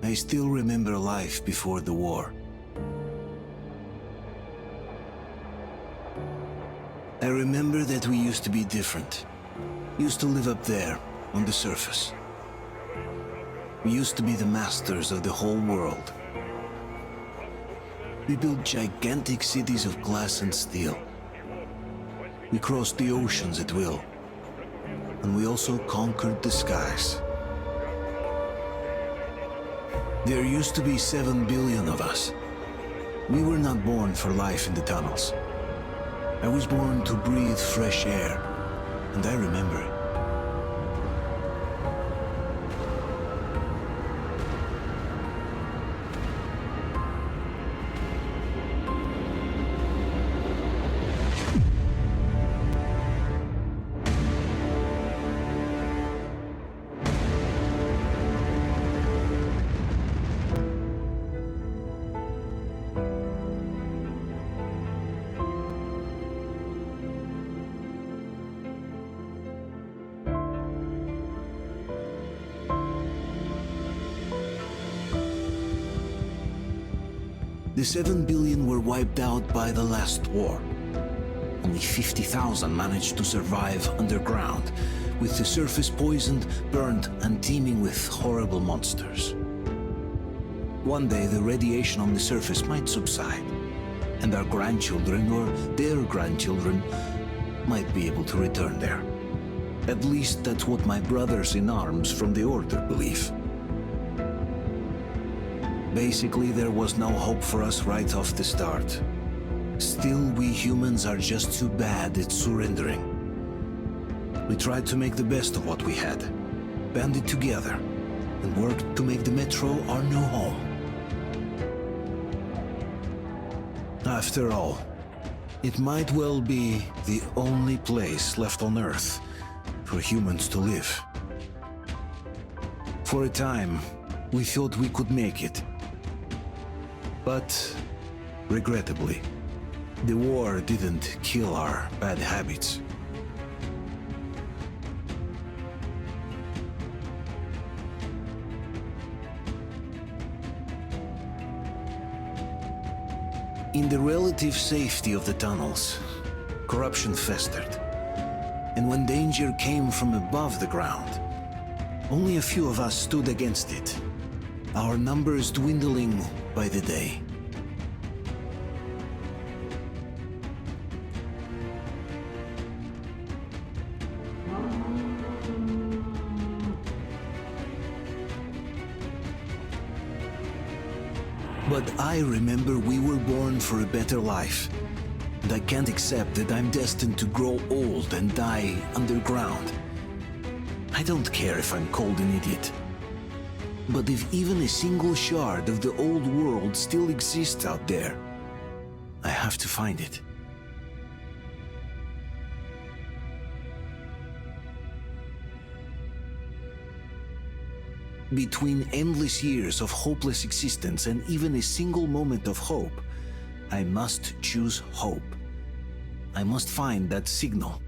I still remember life before the war. I remember that we used to be different. Used to live up there, on the surface. We used to be the masters of the whole world. We built gigantic cities of glass and steel. We crossed the oceans at will. And we also conquered the skies. There used to be 7 billion of us. We were not born for life in the tunnels. I was born to breathe fresh air, and I remember it. The 7 billion were wiped out by the last war. Only 50,000 managed to survive underground, with the surface poisoned, burned, and teeming with horrible monsters. One day the radiation on the surface might subside, and our grandchildren or their grandchildren might be able to return there. At least that's what my brothers in arms from the Order believe. Basically, there was no hope for us right off the start. Still, we humans are just too bad at surrendering. We tried to make the best of what we had, banded together, and worked to make the Metro our new home. After all, it might well be the only place left on Earth for humans to live. For a time, we thought we could make it. But, regrettably, the war didn't kill our bad habits. In the relative safety of the tunnels, corruption festered. And when danger came from above the ground, only a few of us stood against it, our numbers dwindling by the day. But I remember we were born for a better life, and I can't accept that I'm destined to grow old and die underground. I don't care if I'm called an idiot. But if even a single shard of the old world still exists out there, I have to find it. Between endless years of hopeless existence and even a single moment of hope, I must choose hope. I must find that signal.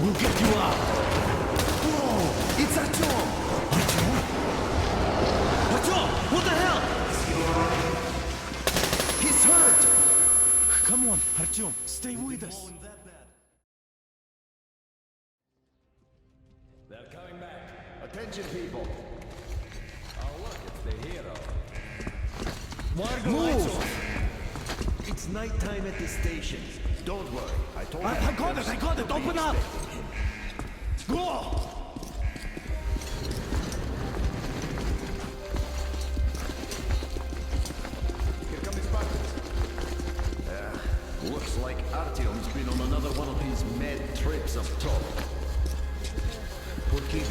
We'll get you out! Whoa! It's Artyom! Artyom! What the hell? He's hurt! Come on, Artyom, stay with us. They're coming back. Attention, people. Oh, look, it's the hero. Why are the lights Move! off? It's nighttime at the station. Don't worry, I told you. I got it! Open up! Go! Here come the Spartans. Looks like Artyom's been on another one of his mad trips up top. Poor kid.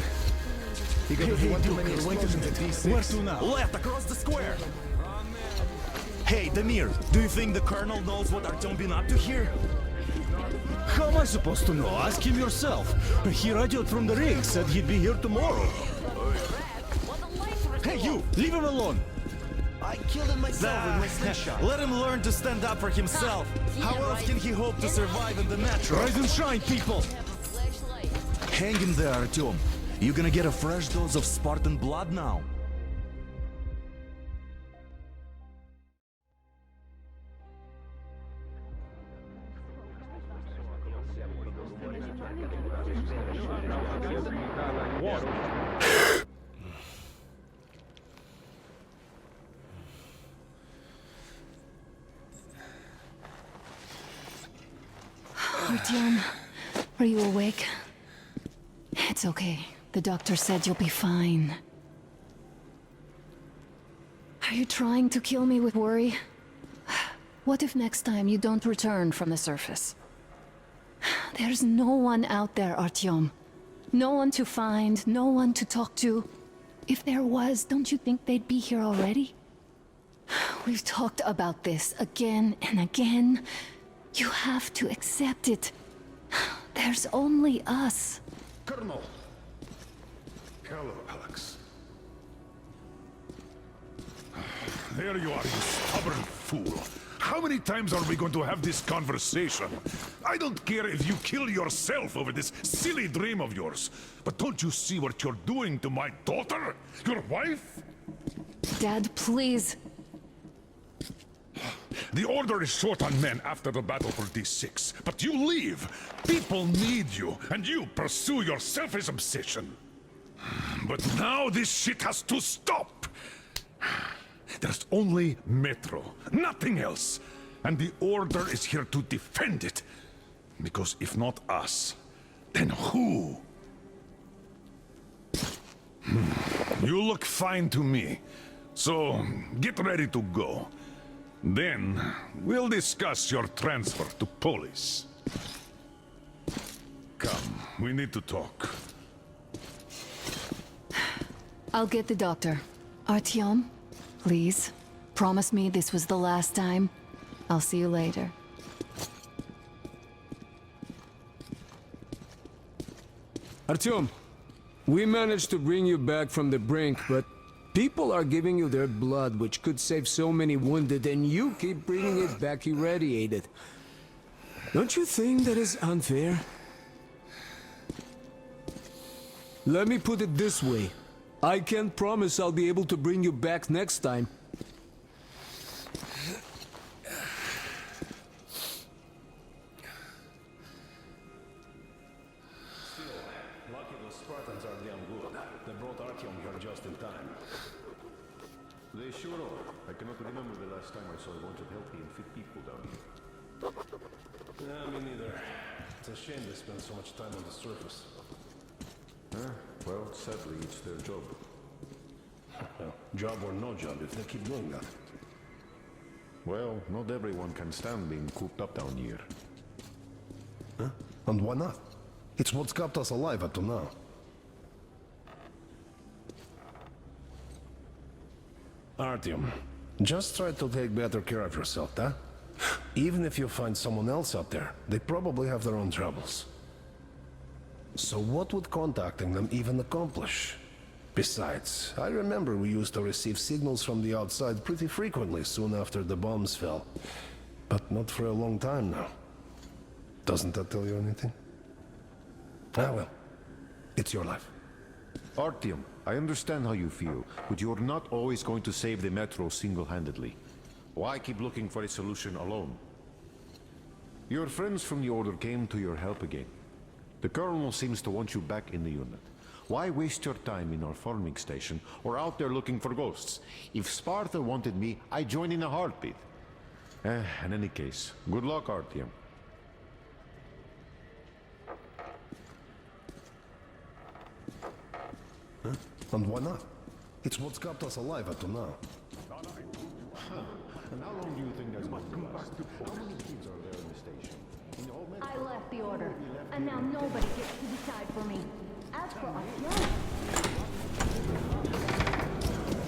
He got too many explosions at D6. Where to now? Left, across the square! Hey, Damir, do you think the Colonel knows what Artyom been up to here? How am I supposed to know? Ask him yourself. He radioed from the ring, said he'd be here tomorrow. Hey, you! Leave him alone! I killed him myself with my slingshot. Let him learn to stand up for himself. How else can he hope to survive in the metro? Rise and shine, people! Hang in there, Artyom. You're gonna get a fresh dose of Spartan blood now. Artyom, are you awake? It's okay. The doctor said you'll be fine. Are you trying to kill me with worry? What if next time you don't return from the surface? There's no one out there, Artyom. No one to find, no one to talk to. If there was, don't you think they'd be here already? We've talked about this again and again. You have to accept it. There's only us. Colonel! Hello, Alex. There you are, you stubborn fool. How many times are we going to have this conversation? I don't care if you kill yourself over this silly dream of yours, but don't you see what you're doing to my daughter? Your wife? Dad, please. The Order is short on men after the battle for D6, but you leave. People need you, and you pursue your selfish obsession. But now this shit has to stop. There's only Metro, nothing else. And the Order is here to defend it. Because if not us, then who? You look fine to me. So, get ready to go. Then, we'll discuss your transfer to Polis. Come, we need to talk. I'll get the doctor. Artyom, please. Promise me this was the last time. I'll see you later. Artyom, we managed to bring you back from the brink, but people are giving you their blood, which could save so many wounded, and you keep bringing it back irradiated. Don't you think that is unfair? Let me put it this way. I can't promise I'll be able to bring you back next time. Lucky those Spartans are damn good. They brought Artyom here just in time. They sure are. I cannot remember the last time I saw a bunch of healthy and fit people down here. Yeah, me neither. It's a shame they spend so much time on the surface. Well, sadly, it's their job. Well, job or no job, if they keep doing that. Well, not everyone can stand being cooped up down here. Huh? And why not? It's what's kept us alive up to now. Artyom. Just try to take better care of yourself, huh? Even if you find someone else out there, they probably have their own troubles. So what would contacting them even accomplish? Besides, I remember we used to receive signals from the outside pretty frequently soon after the bombs fell. But not for a long time now. Doesn't that tell you anything? Ah, well. It's your life. Artyom, I understand how you feel, but you're not always going to save the Metro single-handedly. Why keep looking for a solution alone? Your friends from the Order came to your help again. The Colonel seems to want you back in the unit. Why waste your time in our farming station or out there looking for ghosts? If Sparta wanted me, I'd join in a heartbeat. In any case, good luck, Artyom. Huh? And why not? It's what's kept us alive up to now. And how long do you think that's going to last? How many kids are there in the station? In the whole Metro? I left the order, and now nobody gets to decide for me. As for us,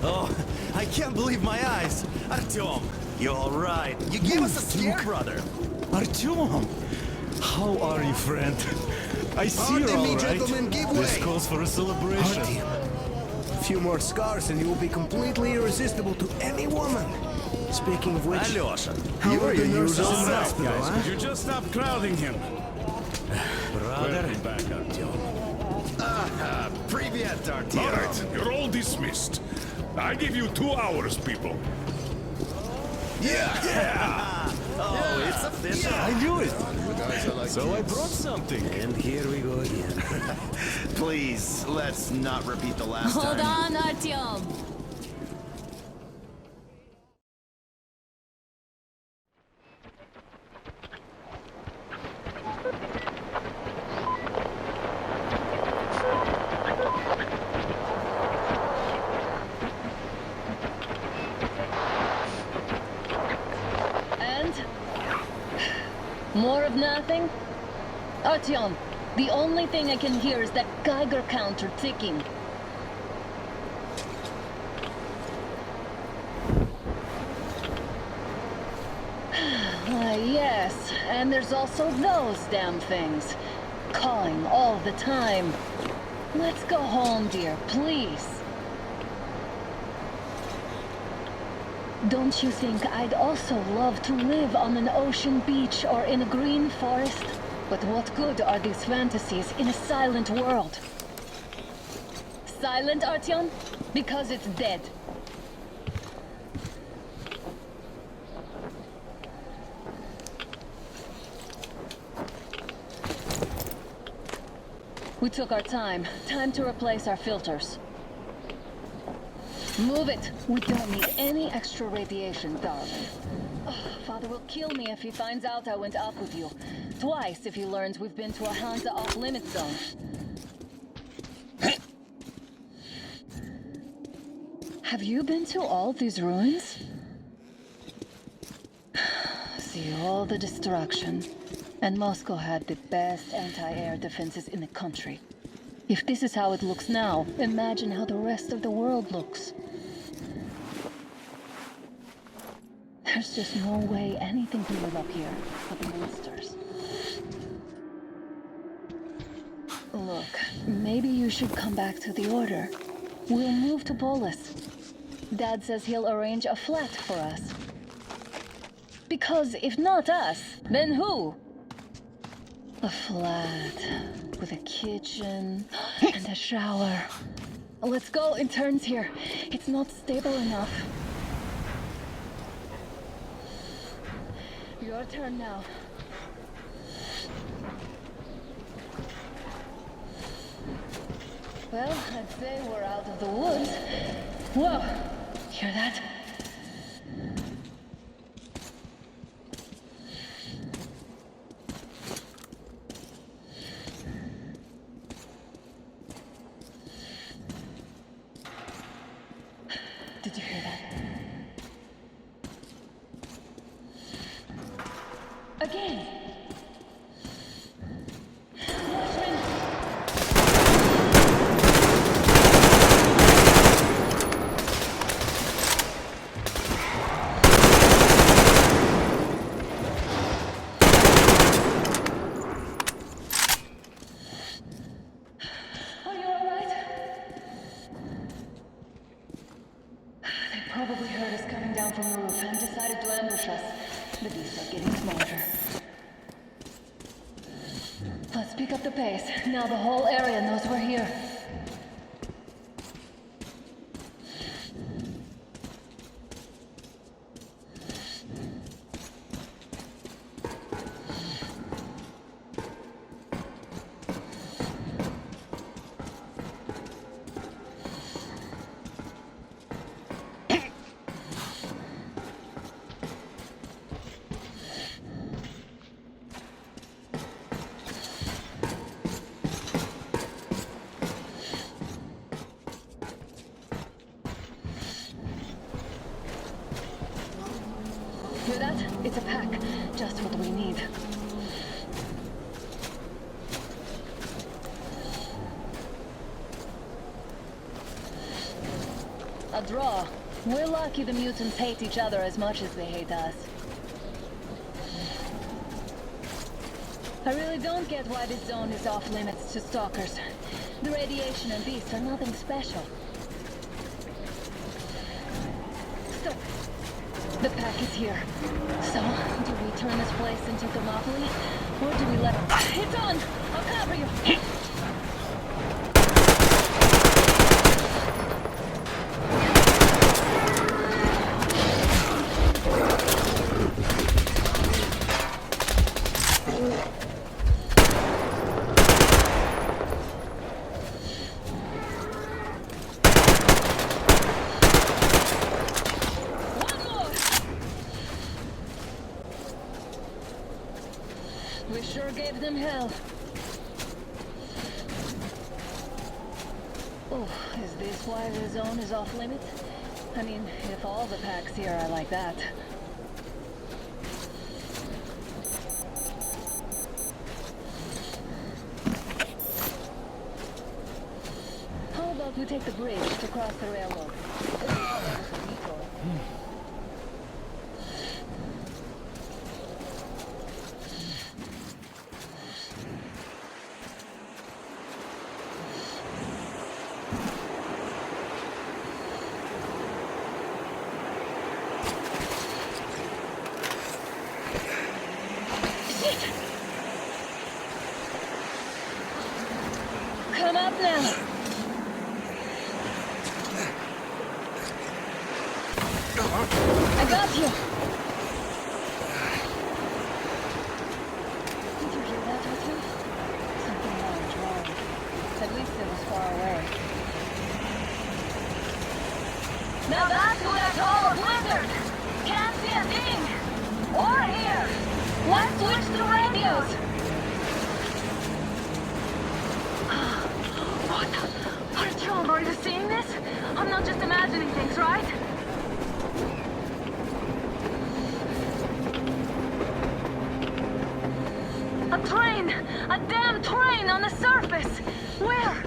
Oh, I can't believe my eyes! Artyom, you're alright. You gave us a scare, brother. Artyom! How are you, friend? I see Pardon you're me, all right. gentlemen, give This way. calls for a celebration. A few more scars and you will be completely irresistible to any woman. Speaking of which, Alyosha, how you are are the your nurses usual in the self, hospital, Guys, huh? could you just stop crowding him? brother. Welcome back, Artyom. Привет, Artyom. All right, you're all dismissed. I give you 2 hours, people. Yeah! Oh, it's official. I knew it! So I brought something. And here we go again. Please, let's not repeat the last Hold time. on, Artyom. And? More of nothing? Artyom, the only thing I can hear is that Geiger counter ticking. Yes, and there's also those damn things. Calling all the time. Let's go home, dear, please. Don't you think I'd also love to live on an ocean beach or in a green forest? But what good are these fantasies in a silent world? Silent, Artyom? Because it's dead. We took our time. Time to replace our filters. Move it! We don't need any extra radiation, darling. Oh, Father will kill me if he finds out I went up with you. Twice if he learns we've been to a Hansa off-limit zone. Have you been to all these ruins? See all the destruction. And Moscow had the best anti-air defenses in the country. If this is how it looks now, imagine how the rest of the world looks. There's just no way anything can live up here but the monsters. Look, maybe you should come back to the Order. We'll move to Polis. Dad says he'll arrange a flat for us. Because if not us, then who? A flat with a kitchen and a shower. Let's go in turns here. It's not stable enough. Your turn now. Well, I'd say we're out of the woods. Whoa! Hear that? Did you hear that? Again! Watchmen! Are you alright? They probably heard us coming down from the roof and decided to ambush us. The beasts are getting smarter. Let's pick up up the pace. Now the whole area knows we're here. Hear that? It's a pack. Just what we need. A draw. We're lucky the mutants hate each other as much as they hate us. I really don't get why this zone is off limits to stalkers. The radiation and beasts are nothing special. Stop. The pack is here. So, do we turn this place into Thermopylae? Or do we let it... It's on! I'll cover you! We sure gave them hell. Oh, is this why the zone is off limits? I mean, if all the packs here are like that. How about we take the bridge to cross the railroad? Come up now. I got you. Did you hear that, Arthur? Something large roaring. At least it was far away. Now that's what I call a blizzard. Can't see a thing. Or hear. Let's switch to radios. Artyom, are you seeing this? I'm not just imagining things, right? A train! A damn train on the surface! Where?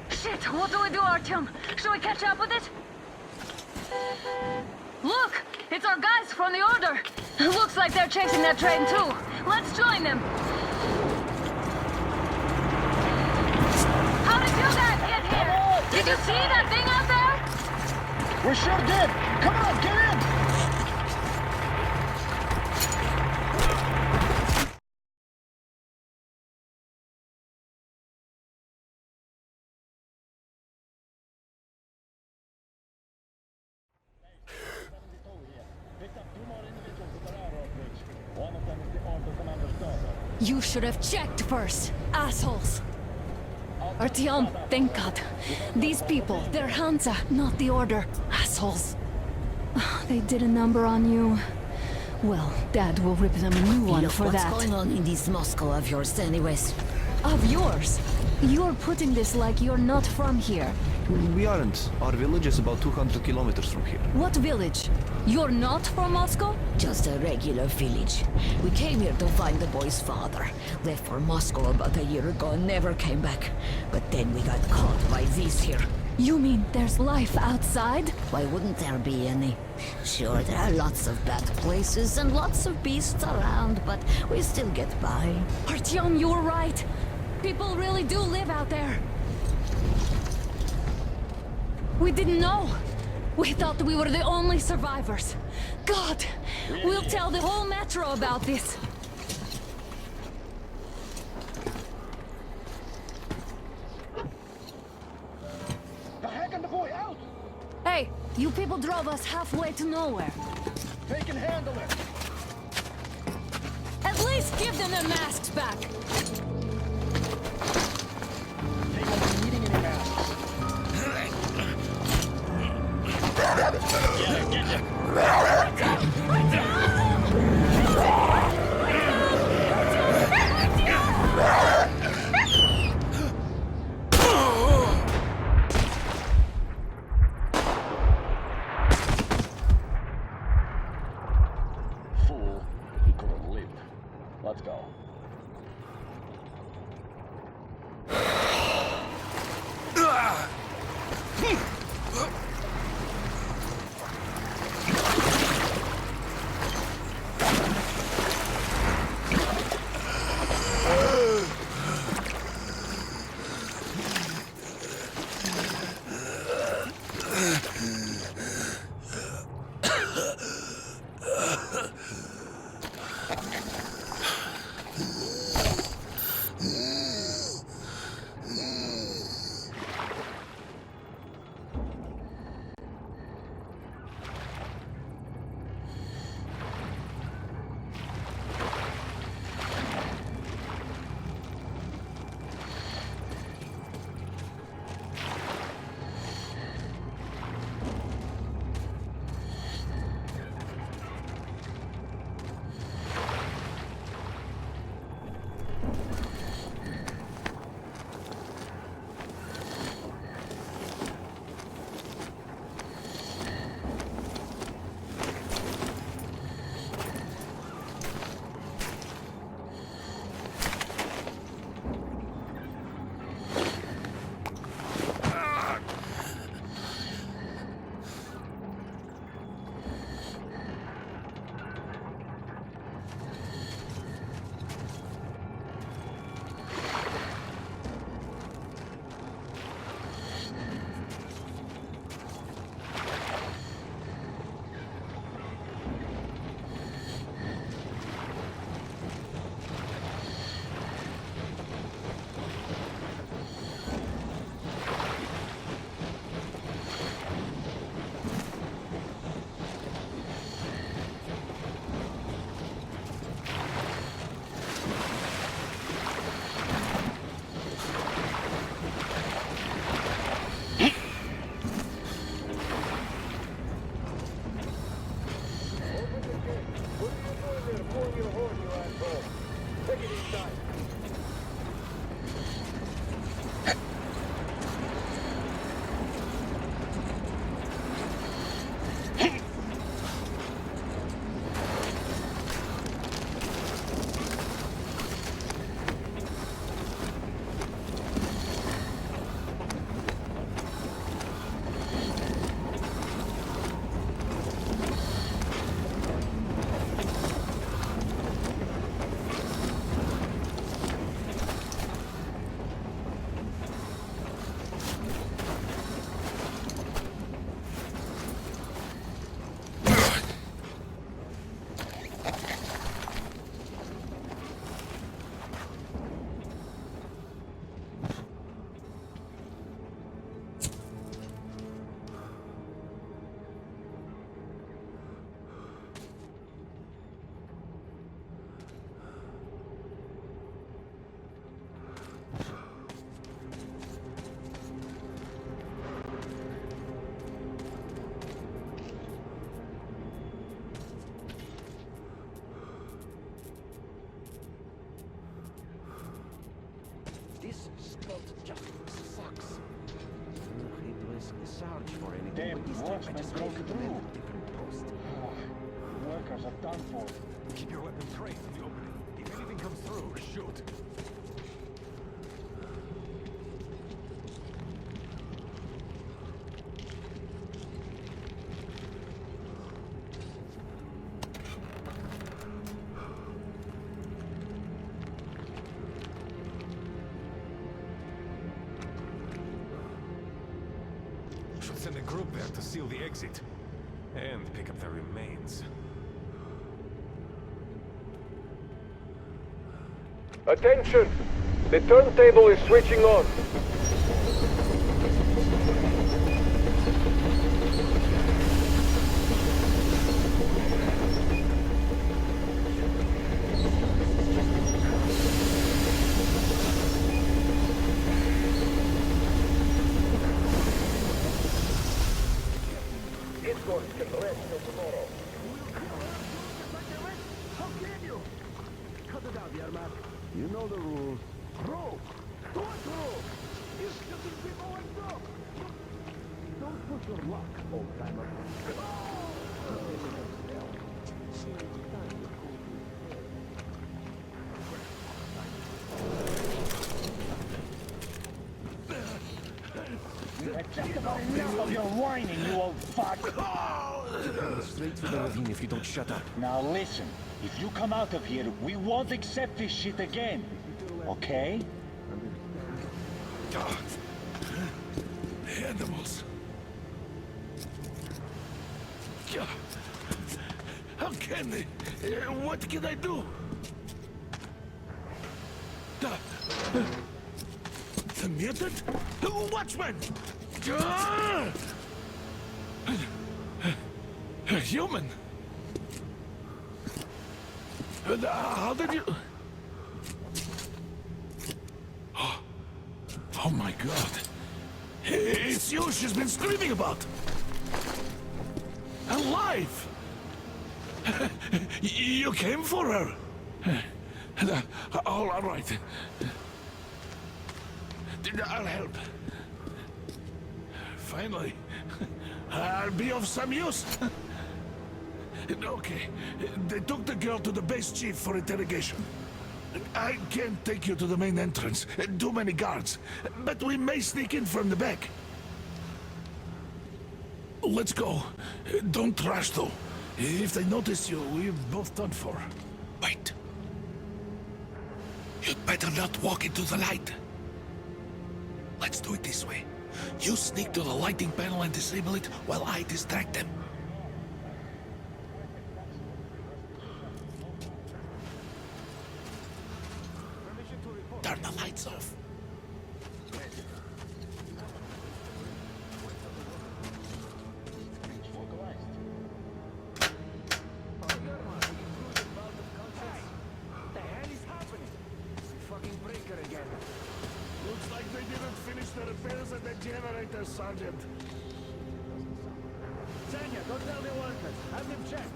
Shit, what do we do, Artyom? Should we catch up with it? Look! It's our guys from the Order! Looks like they're chasing that train too! Let's join them! How did you guys get here? Did you see that thing out there? We sure did! Come on, get in! You should have checked first, assholes! Artyom, thank God. These people, they're Hansa, not the Order. Assholes. They did a number on you. Well, Dad will rip them a new one Look, for that. what's going on in this Moscow of yours anyways? Of yours? You're putting this like you're not from here. We aren't. Our village is about 200 kilometers from here. What village? You're not from Moscow? Just a regular village. We came here to find the boy's father. Left for Moscow about a year ago and never came back. But then we got caught by these here. You mean there's life outside? Why wouldn't there be any? Sure, there are lots of bad places and lots of beasts around, but we still get by. Artyom, you're right. People really do live out there. We didn't know. We thought we were the only survivors. God, we'll tell the whole metro about this. The heck and the boy out! Hey, you people drove us halfway to nowhere. They can handle it! At least give them their masks back. They won't be needing any masks. Fool, he could have lived. Let's go. This spot just sucks. It was search for anything. Damn, but this time I watchmen just broke went to through. a different post. Workers are done for. Keep your weapon trained in the opening. If anything comes through, shoot. Should send a group there to seal the exit. And pick up the remains. Attention! The turntable is switching on. You know the rules. Throw! Don't throw! You shouldn't be going through! Don't push your luck, old timer. Just about enough of your whining, you old fuck! Straight to the ravine if you don't shut up. Now listen, if you come out of here, we won't accept this shit again. Okay? Animals. How can they? What can I do? The mutant? Watchman! A human? How did you... Oh my god. It's you she's been screaming about. Alive! You came for her. All right. I'll help. Finally, I'll be of some use. Okay, they took the girl to the base chief for interrogation. I can't take you to the main entrance. Too many guards. But we may sneak in from the back. Let's go. Don't rush, though. If they notice you, we're both done for. Wait. You'd better not walk into the light. Let's do it this way. You sneak to the lighting panel and disable it while I distract them. Turn the lights off. Looks like they didn't finish the repairs at the generator, Sergeant. Tanya, don't tell the workers. Have them check.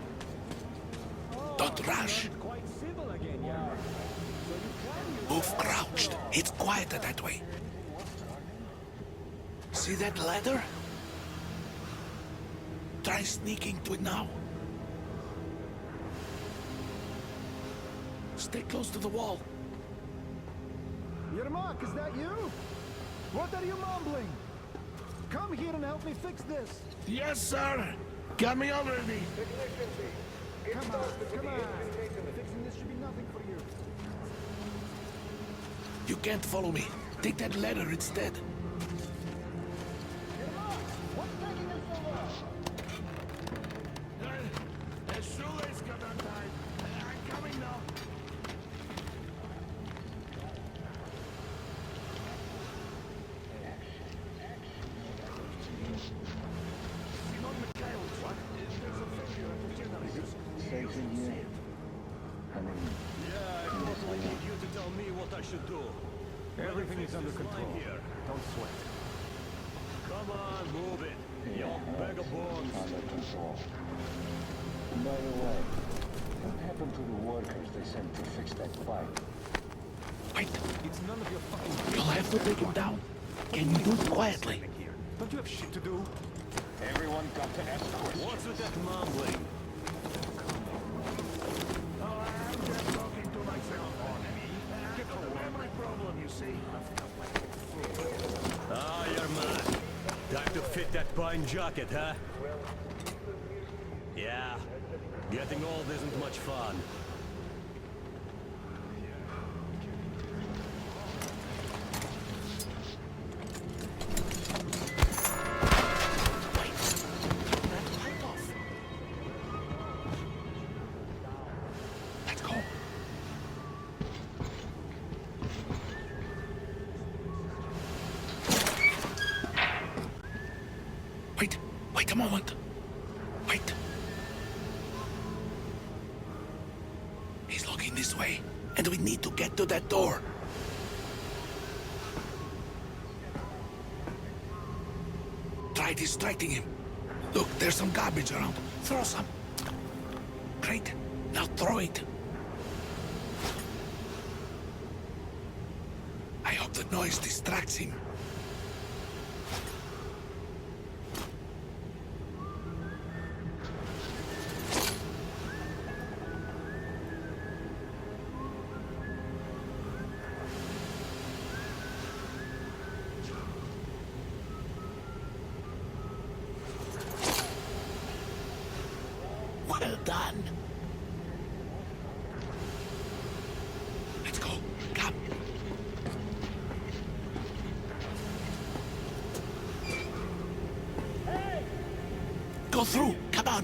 Don't rush. Quite civil again, yeah. Move crouched. It's quieter that way. See that ladder? Try sneaking to it now. Stay close to the wall. Yermak, is that you? What are you mumbling? Come here and help me fix this. Yes, sir. Coming already. Come on. Fixing this should be nothing for you. You can't follow me. Take that ladder instead. What's taking us so long? The shoelace got untied. I'm coming now. Should do. Everything is under control. Here. Don't sweat. Come on, move it. You bag of bones. Under control. By the way, what happened to the workers they sent to fix that pipe? Wait. It's none of your fucking... You'll have to take him down. Can you do it quietly? Don't you have shit to do? Everyone got to ask questions. What's with that mumbling? Ah, you're mad. Time to fit that pine jacket, huh? Yeah. Getting old isn't much fun. Wait a moment. Wait. He's looking this way, and we need to get to that door. Try distracting him. Look, there's some garbage around. Throw some. Great. Now throw it. I hope the noise distracts him. Well done. Let's go. Come. Hey! Go through. Come on.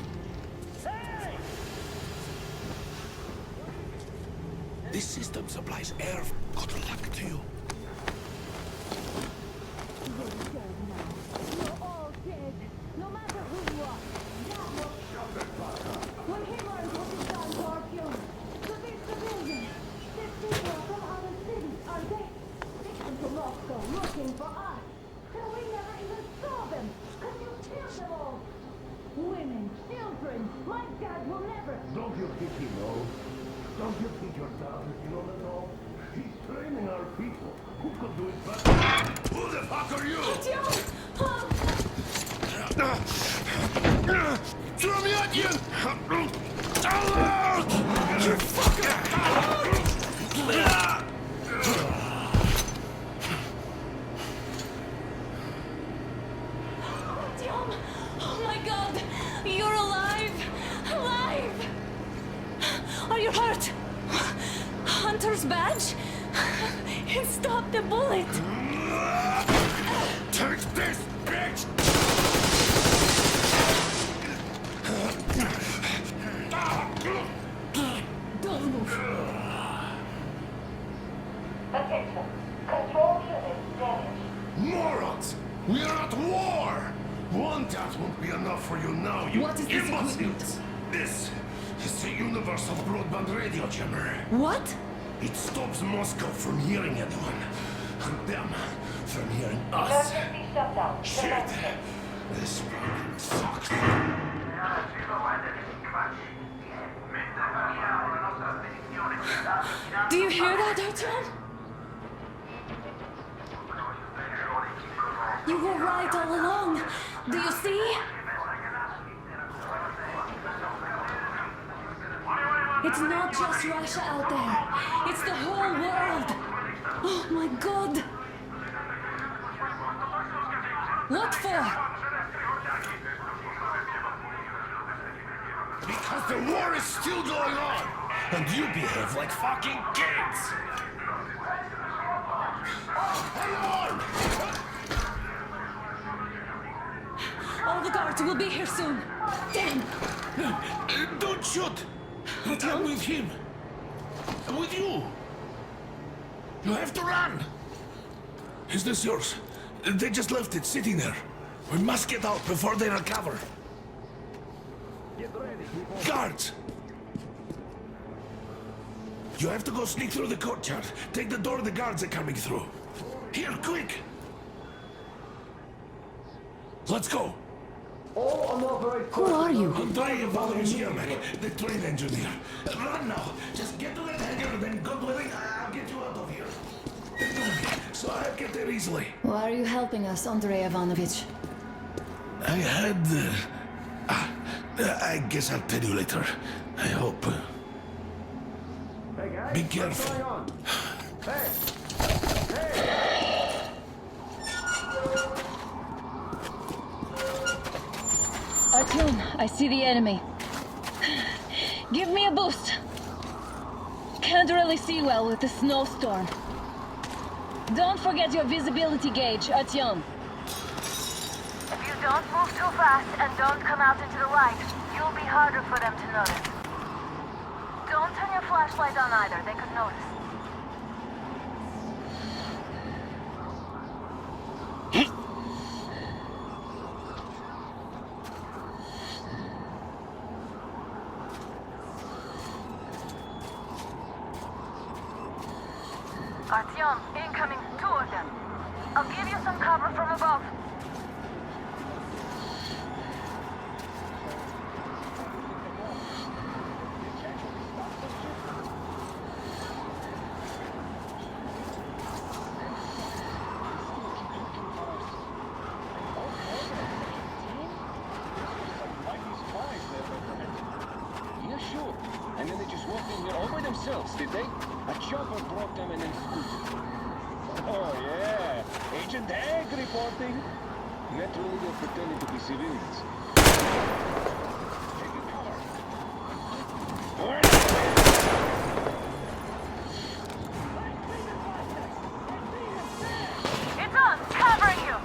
Hey! This system supplies air. Good luck to you. You're all dead, no matter who you are. When he learned what he's done to our children, to these civilians, these people from other cities, are they? They come to Moscow looking for us. And we never even saw them, because you killed them all. Women, children, my dad will never. Don't you think he knows? Don't you think your dad is in on it all? He's training our people. Who could do it better? Who the fuck are you? Throw me at you! Alert! You fucker! Artyom! Oh my god! You're alive! Alive! Are you hurt? Hunter's badge? It stopped the bullet! Take this, bitch! Don't move. Attention. Control unit damaged. Morons! We are at war! One tap won't be enough for you now, you What is this imbeciles! equipment? This is the universal broadband radio jammer. What? It stops Moscow from hearing anyone, and them from hearing us. Emergency shutdown. Shit! This fucking sucks. Do you hear that, Artyom? You were right all along. Do you see? It's not just Russia out there. It's the whole world. Oh my god. What for? Because the war is still going on, and you behave like fucking kids. Alarm! All the guards will be here soon. Damn. Don't shoot! Artyom? I'm with him. I'm with you. You have to run. Is this yours? They just left it sitting there. We must get out before they recover. Get ready, people. Guards! You have to go sneak through the courtyard. Take the door the guards are coming through. Here, quick! Let's go. All unauthorized Who are you? AnthonyAllenEdits, the train engineer. Run now. Just get to that hangar, then God willing, I'll get you out of here. So I'll get there easily. Why are you helping us, Andrei Ivanovich? I had... I guess I'll tell you later. I hope. Hey guys, Be careful. what's going on? Hey! Artyom, I see the enemy. Give me a boost. Can't really see well with the snowstorm. Don't forget your visibility gauge, Artyom. If you don't move too fast and don't come out into the light, you'll be harder for them to notice. Don't turn your flashlight on either, they could notice. Artyom, incoming, 2 of them. I'll give you some cover from above. Yeah, sure. And then they just walked in here all by themselves, did they? A chopper brought them and then scooted. Oh, yeah. Agent Egg reporting. Naturally, they're pretending to be civilians. Taking cover. It's on! Covering you!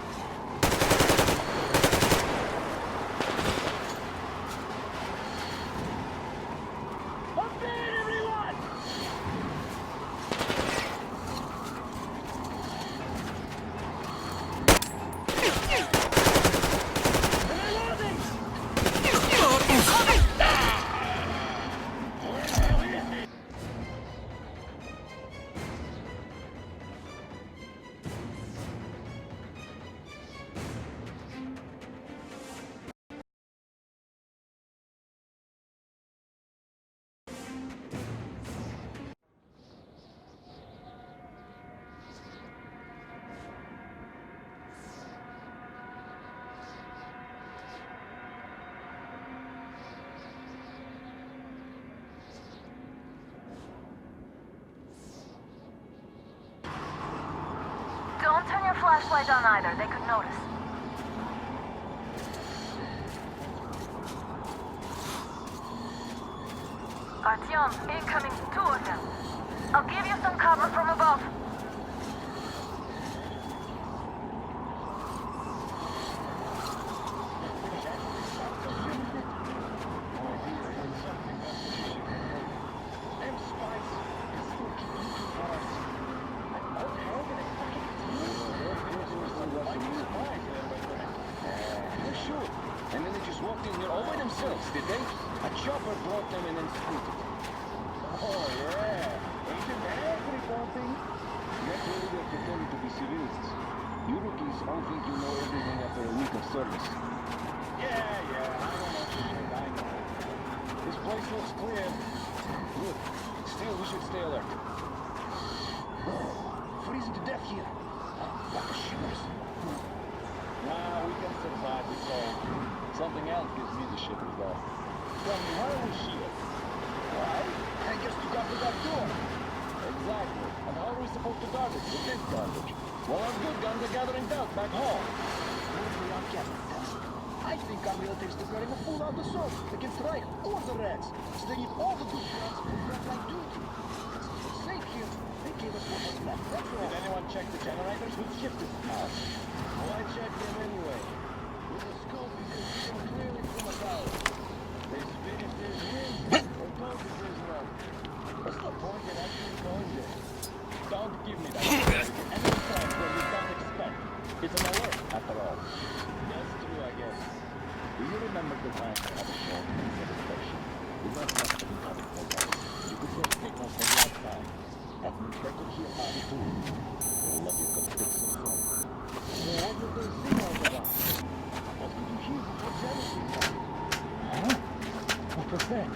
Don't turn your flashlight on either, they could notice. Artyom, incoming, 2 of them. I'll give you some cover from above. Sure. And then they just walked in here all by themselves, did they? A chopper brought them and then scooted. Oh, yeah. Agent Egg reporting. Naturally, they're pretending to be civilians. You rookies all think you know everything after a week of service. Yeah, I know what you mean. I know. This place looks clear. Good. Still, we should stay alert. Freezing to death here. Like a shivers. Nah, we can survive the cold. Something else gives me the shivers though. Tell me, why are we here? Why? I guess to guard that door. Exactly. And how are we supposed to guard it with this garbage? Well, our good guns are gathering dust back home. What if we are gathering dust? I think our military is declaring a full-out assault against Reich or the Reds. So they need all the good guns for frontline duty. It's safe here. They gave us what was left. That's all. Did anyone check the generators? Who shifted out? Well, I checked them anyway. With a scope, you can see them clearly from above. They spin if there's wind, or don't if there's none. What's the point in actually going there? Don't give me that. Any time where you don't expect. It's an alert, after all. That's true, I guess. Do you remember the time I had a short demonstration? We not have to be coming for that. You could get signals from the outside. That means they could hear us too. All of you could fix this one. What were those signals about? What did you hear before Genesis started? Huh? What was that?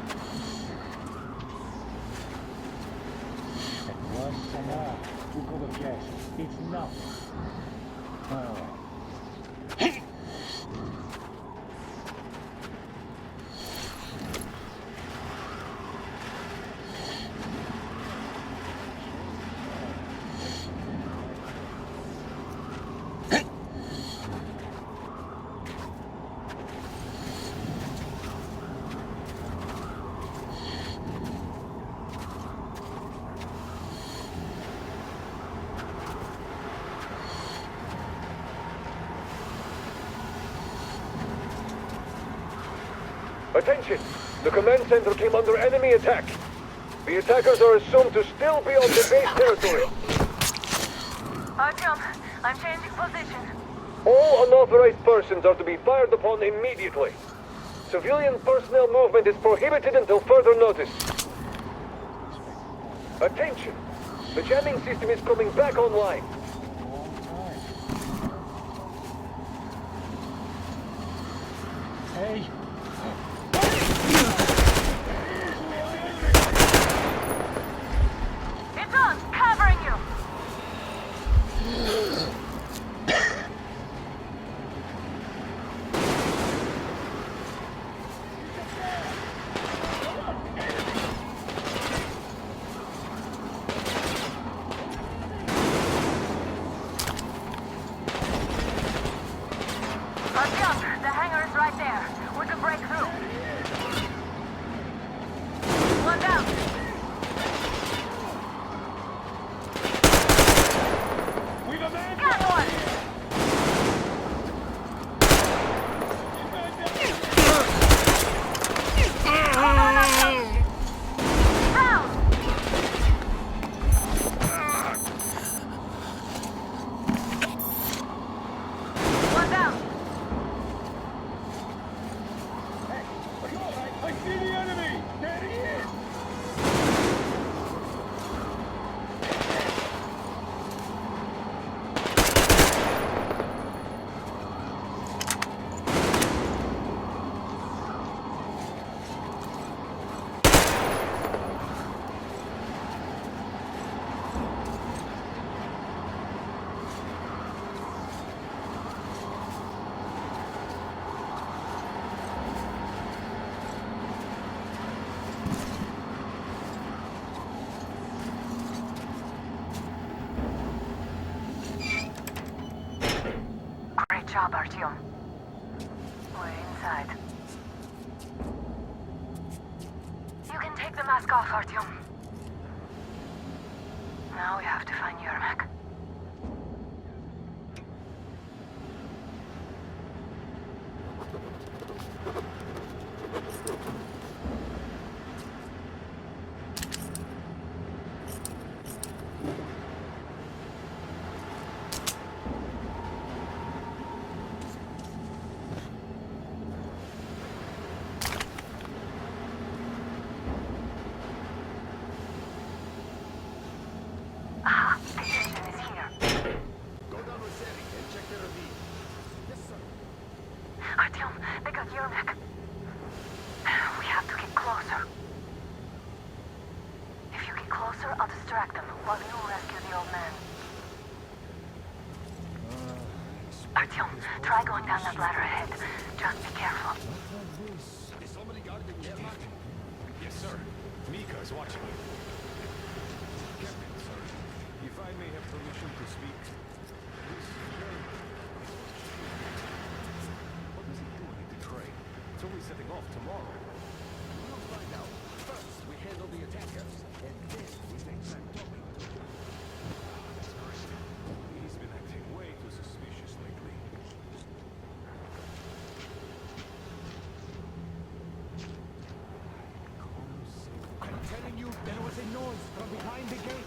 It was somehow. Who could have guessed? It's nothing. Oh. Attention! The command center came under enemy attack. The attackers are assumed to still be on the base territory. Artyom, I'm changing position. All unauthorized persons are to be fired upon immediately. Civilian personnel movement is prohibited until further notice. Attention! The jamming system is coming back online. Hey! It's on! Covering you! Artyom, the hangar is right there. We can break through. One down. We've abandoned! Got one! Down! One down. Are you alright? I see the enemy! There he is! Great job, Artyom. We're inside. You can take the mask off, Artyom. Now we have to find Yermak. Aha, the engine is here. Go down with Seri and check the ravine. Yes, sir. Artyom, they got Yermak. We have to get closer. If you get closer, I'll distract them while you rescue the old man. Artyom, try going down that ladder ahead. Just be careful. Is somebody guarding Yermak? Yes, sir. Mika is watching you. Captain, sir. If I may have permission to speak, this what is he doing in the train? It's only setting off tomorrow. We'll find out. First, we handle the attackers, and then we make some talking. That's great. He's been acting way too suspicious lately. I'm telling you, there was a noise from behind the gate.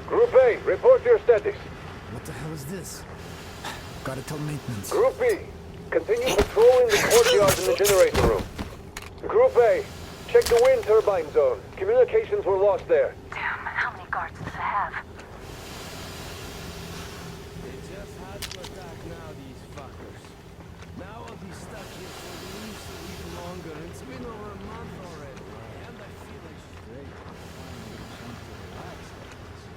Group A, report your status. What the hell is this? Gotta tell maintenance. Group B, continue patrolling the courtyard in the generator room. Group A, check the wind turbine zone. Communications were lost there. Damn, how many guards does it have? They just had to attack now, these fuckers. Now I'll be stuck here for at least a week longer. It's been over a month already. And I feel like straight. Finally, to relax like this.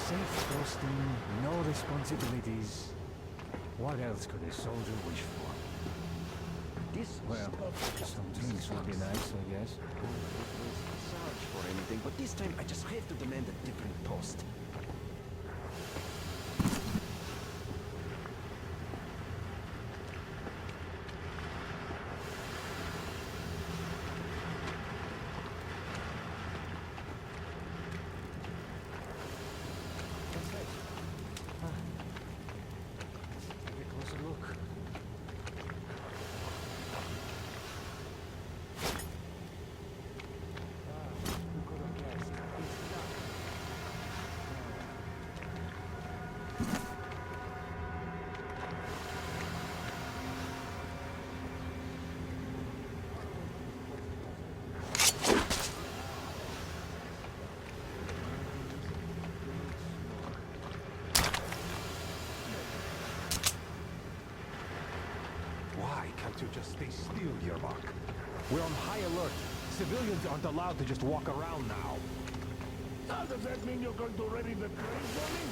Safe posting, no responsibilities. What else could a soldier wish for? Well, some drinks would be nice, I guess. Search for anything something, but this time I just have to demand a different post. Can't you just stay still, Yermak? We're on high alert. Civilians aren't allowed to just walk around now. Does that mean you're going to ready the train for me?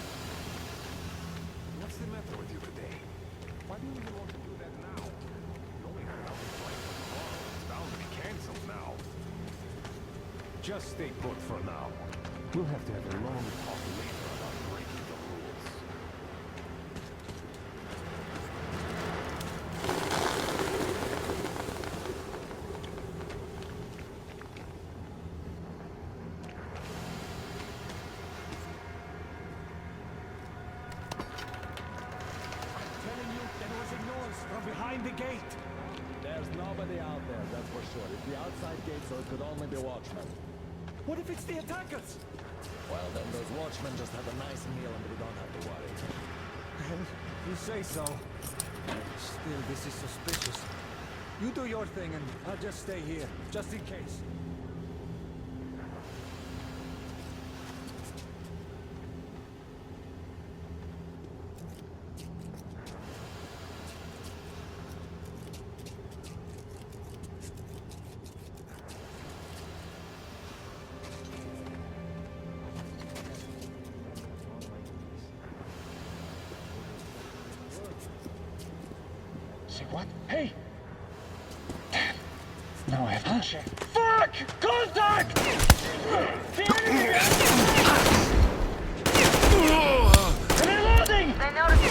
What's the matter with you today? Why do you even want to do that now? You only had enough flight for tomorrow. It's bound to be cancelled now. Just stay put for now. We'll have to have a long talk later about breaking the rules. Behind the gate! There's nobody out there, that's for sure. It's the outside gate, so it could only be watchmen. What if it's the attackers? Well, then those watchmen just have a nice meal and we don't have to worry. You say so. Still, this is suspicious. You do your thing and I'll just stay here, just in case. Say what? Hey! Damn. Now I have to check. Fuck! Contact! The enemy! Reloading! They noticed you.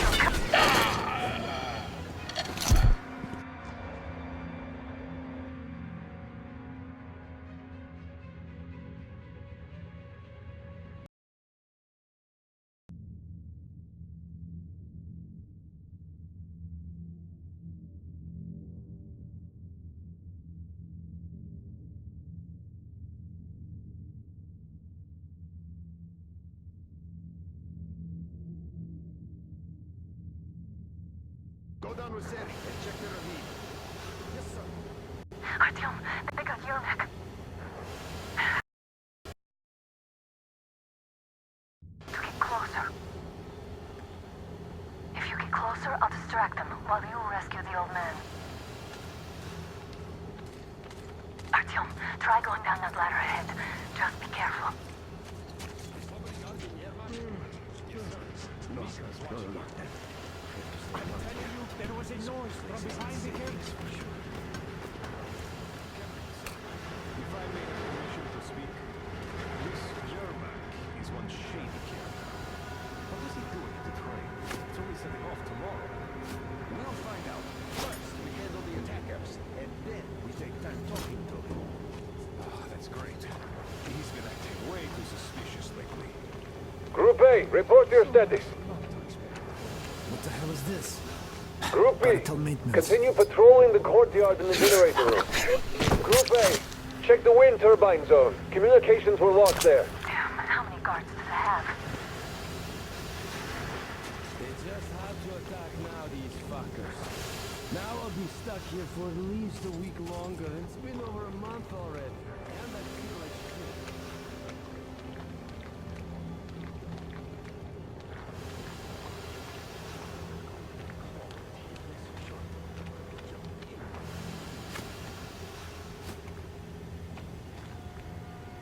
Go down with Seri and check the ravine. Yes, sir. Artyom, they got your neck. To get closer. If you get closer, I'll distract them while you rescue the old man. Artyom, try going down that ladder ahead. Just be careful. I'm telling you, there was a noise from behind the gate. If I may have permission to speak, this Yermak is one shady character. What is he doing at the train? It's only setting off tomorrow. We'll find out. First, we handle the attackers, and then we take time talking to them. Ah, that's great. He's been acting way too suspicious lately. Group A, report your status. What the hell is this? Group B, continue patrolling the courtyard in the generator room. Group A, check the wind turbine zone. Communications were lost there. Damn, how many guards do they have? They just had to attack now, these fuckers. Now I'll be stuck here for at least a week longer. It's been over a month already. And I feel like shit.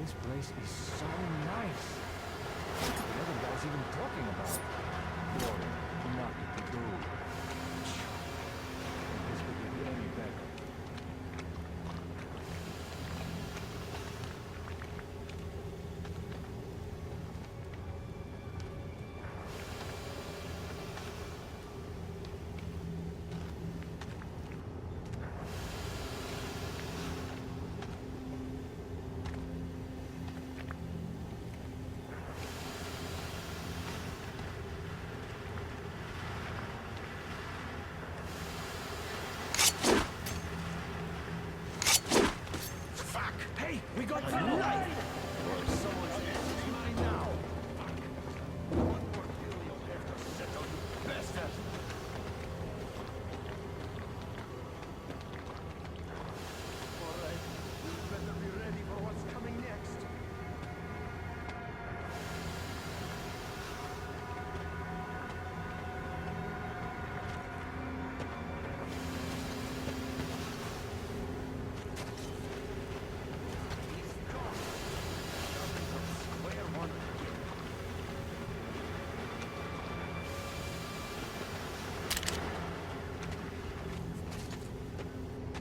This place is so nice. The other guy's even talking about it. Boring, nothing to do. This could get any better. Hey, we got the light! Someone's ass is mine now. One more deal you'll have to settle, you bastard. All right, we better be ready for what's coming next.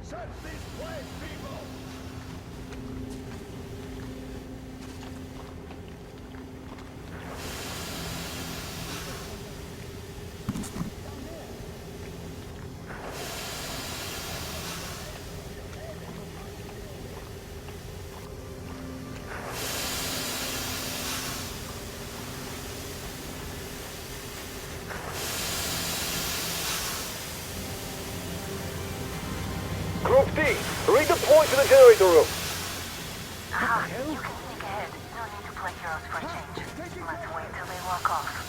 Search this place, people! Group D, redeploy to the generator room. Ah, you can sneak ahead. No need to play heroes for a change. Let's wait till they walk off.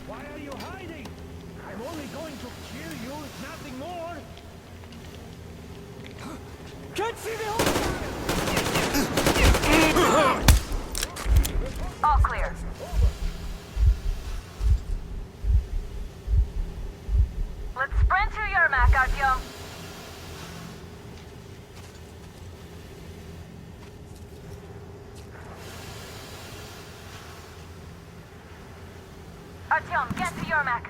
Why are you hiding? I'm only going to kill you, if nothing more. Can't see the whole All clear. Let's sprint to Yermak, Artyom. Artyom, get to Yermak.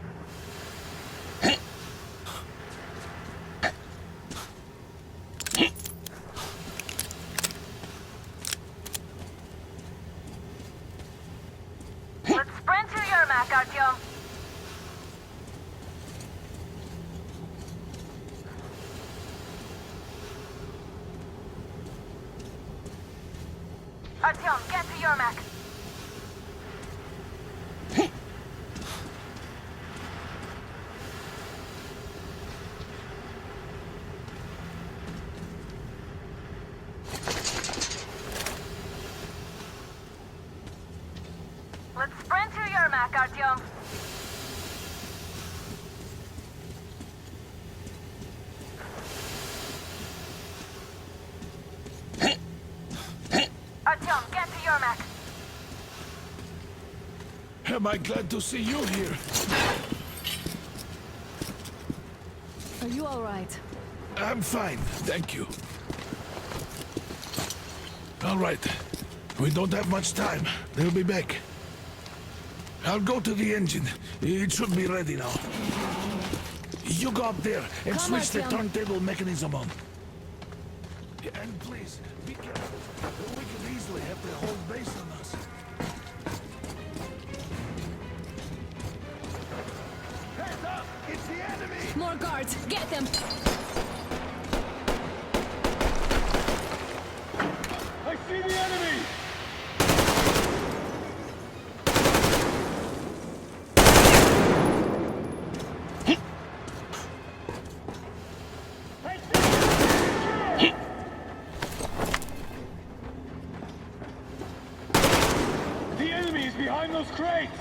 Let's sprint to Yermak, Artyom. Artyom, get to Yermak. Let's sprint to Yermak, Artyom. Artyom, get to Yermak. Am I glad to see you here? Are you all right? I'm fine, thank you. All right. We don't have much time. They'll be back. I'll go to the engine. It should be ready now. You go up there and Come, switch the Artyom. turntable mechanism on. And please, be careful. We could easily have the whole base on us. Heads up! It's the enemy! More guards! Get them! I see the enemy! The enemy is behind those crates!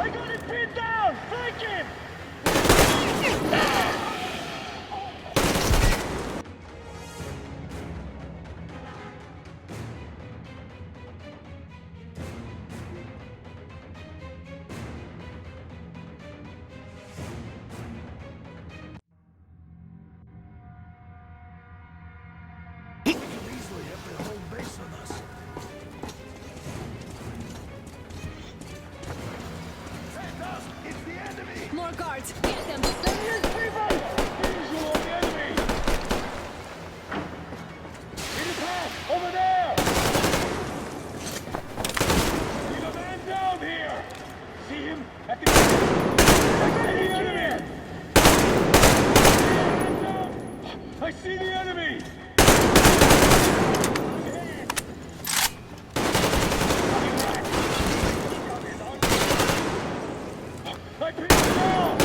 I got him pinned down! Flank him! More guards! Get them! Visual on the enemy! In attack! Over there! See the man down here! See him at the... I see the enemy! I see the enemy! I pinned him down!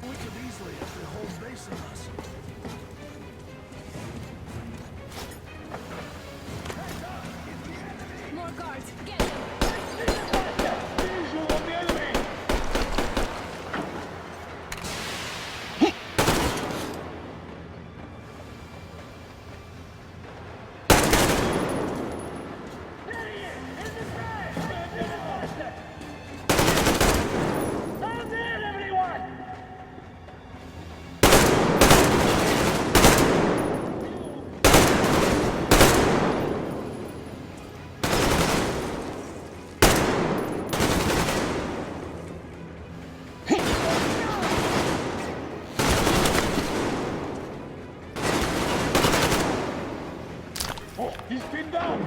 We could easily have the whole base of us. More guards! Get them! Visual on the enemy! Oh, he's pinned down!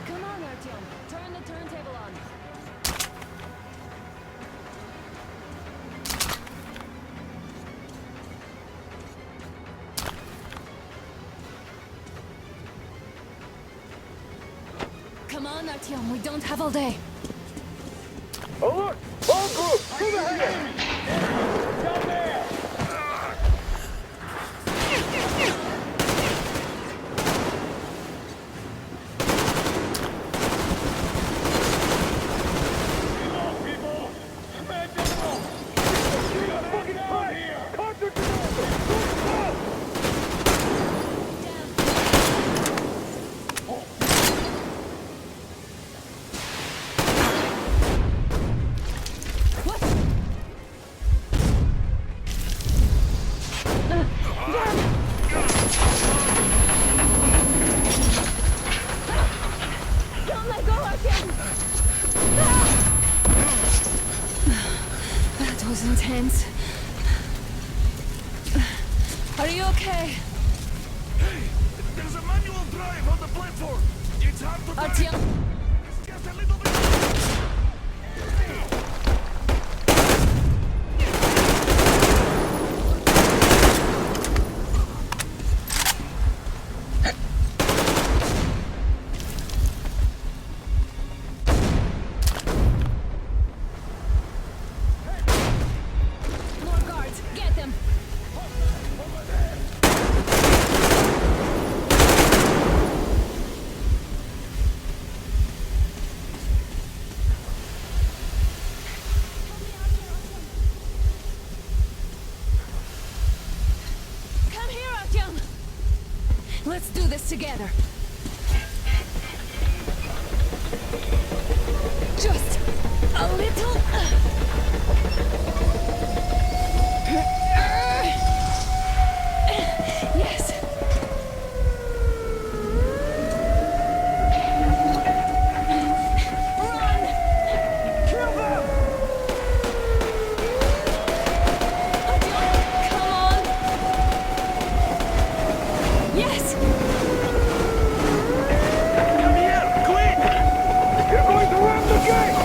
Come on, Artyom. Turn the turntable on. Come on, Artyom. We don't have all day. Alert! All groups, to the head! Down there! People! People! Man down! Man down here! Contact commander! What? Don't let go, Artyom! That was intense. Are you okay? Hey, there's a manual drive on the platform. It's hard to drive. Artyom? Just a little bit. More guards! Get them! Come here, Artyom! Let's do this together. Just a little... Yes. Run! Kill them! Come on! Yes! Come here, quick! You're going to ram the gate!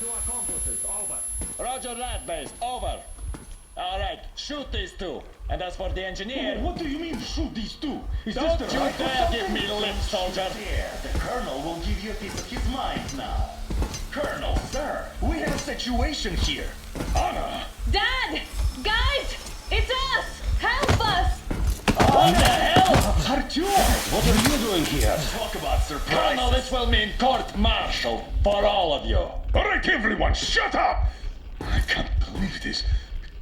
two accomplices. Over. Roger that, base. Over. All right, shoot these two. And as for the engineer... What do you mean, shoot these two? Is Don't this the you right dare give me lip, soldier! Here, the Colonel will give you a piece of his mind now. Colonel, sir, we have a situation here. Anna! Dad! Guys! It's us! Help us! What the hell? Artyom, what are you doing here? Talk about surprise. Colonel, this will mean court-martial for all of you. All right, everyone, shut up! I can't believe this.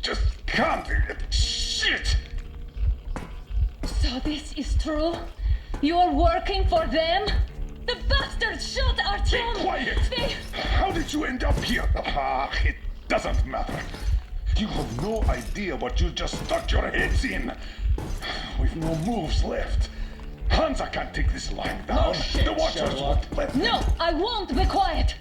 Just can't. Shit! So this is true? You are working for them? The bastards shot Artyom! Be quiet! They... How did you end up here? It doesn't matter. You have no idea what you just stuck your heads in. We've no moves left. Hansa can't take this line down. No shit, the Watchers Sherlock. won't let No, I won't be quiet!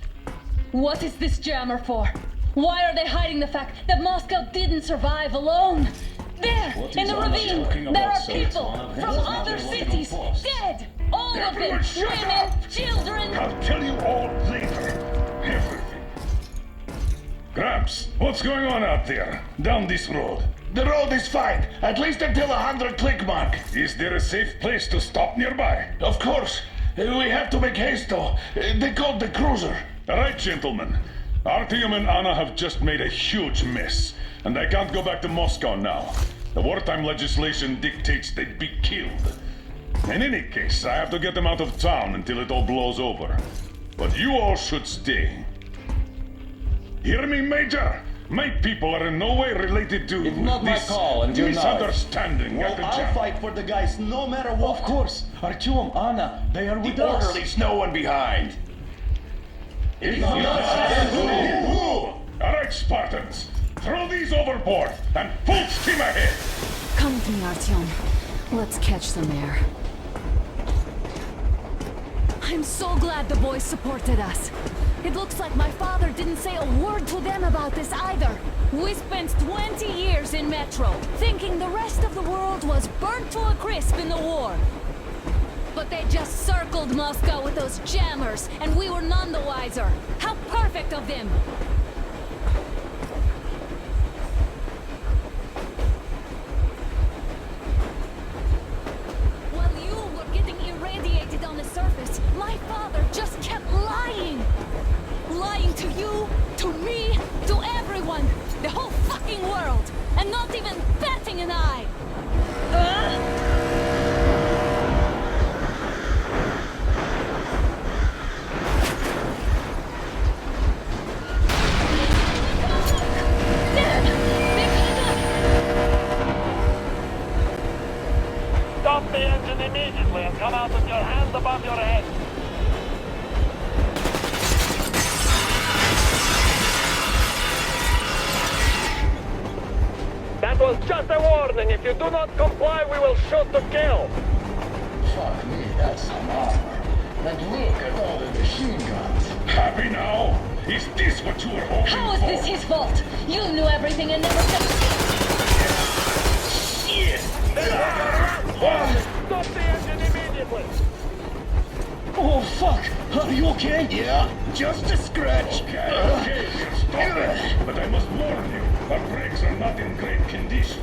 What is this jammer for? Why are they hiding the fact that Moscow didn't survive alone? There, What in is the Anna ravine, talking there about, are sir? people It's one of from them. other It's not cities, the Post. dead! All of them! Everyone shut Women, up! children! I'll tell you all later. Everything. Gramps, what's going on out there? Down this road? The road is fine, at least until 100 click mark. Is there a safe place to stop nearby? Of course. We have to make haste though. They called the cruiser. All right, gentlemen. Artyom and Anna have just made a huge mess, and they can't go back to Moscow now. The wartime legislation dictates they'd be killed. In any case, I have to get them out of town until it all blows over. But you all should stay. Hear me, Major? My people are in no way related to It's not my this call, and you're not. misunderstanding. Well, at the I'll jam. fight for the guys no matter what. Of course. Artyom, Anna, they are with us. Orderlies, no one behind. All right, Spartans. Throw these overboard and full steam ahead. Come with me, Artyom. Let's catch some air. I'm so glad the boys supported us. It looks like my father didn't say a word to them about this either. We spent 20 years in Metro, thinking the rest of the world was burnt to a crisp in the war. But they just circled Moscow with those jammers, and we were none the wiser. How perfect of them! While you were getting irradiated on the surface, my father just kept lying! Lying to you, to me, to everyone! The whole fucking world! And not even batting an eye! Stop the engine immediately and come out with your hands above your head. That was just a warning. If you do not comply, we will shoot to kill. Fuck me, that's some armor. And look at all the machine guns. Happy now? Is this what you were hoping How is for? this his fault? You knew everything and never said... Shit! Stop the engine immediately. Oh, fuck! Are you okay? Yeah, just a scratch. Okay, stop it. But I must warn you, our brakes are not in great condition.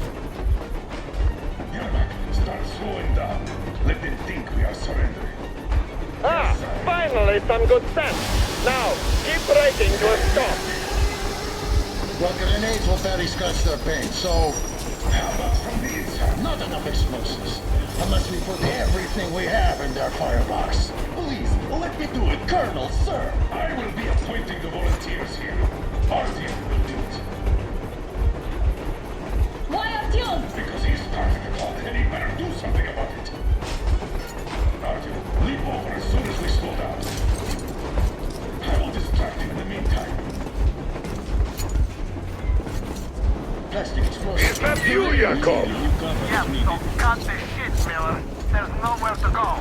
Yermak, start slowing down. Let them think we are surrendering. Finally some good sense. Now, keep braking to a stop. Well, grenades will barely scratch their paint, so... How about from the inside? Not enough explosives. Unless we put everything we have in their firebox. Please, let me do it, Colonel, sir. I will be appointing the volunteers here. Artyom will do it. Why Artyom? Because he started it all, and he better do something about it. Artyom, leap over as soon as we slow down. I will distract him in the meantime. Plastic explosives. Is that you, Yakov? Yeah, so cut the shit, Miller. There's nowhere to go.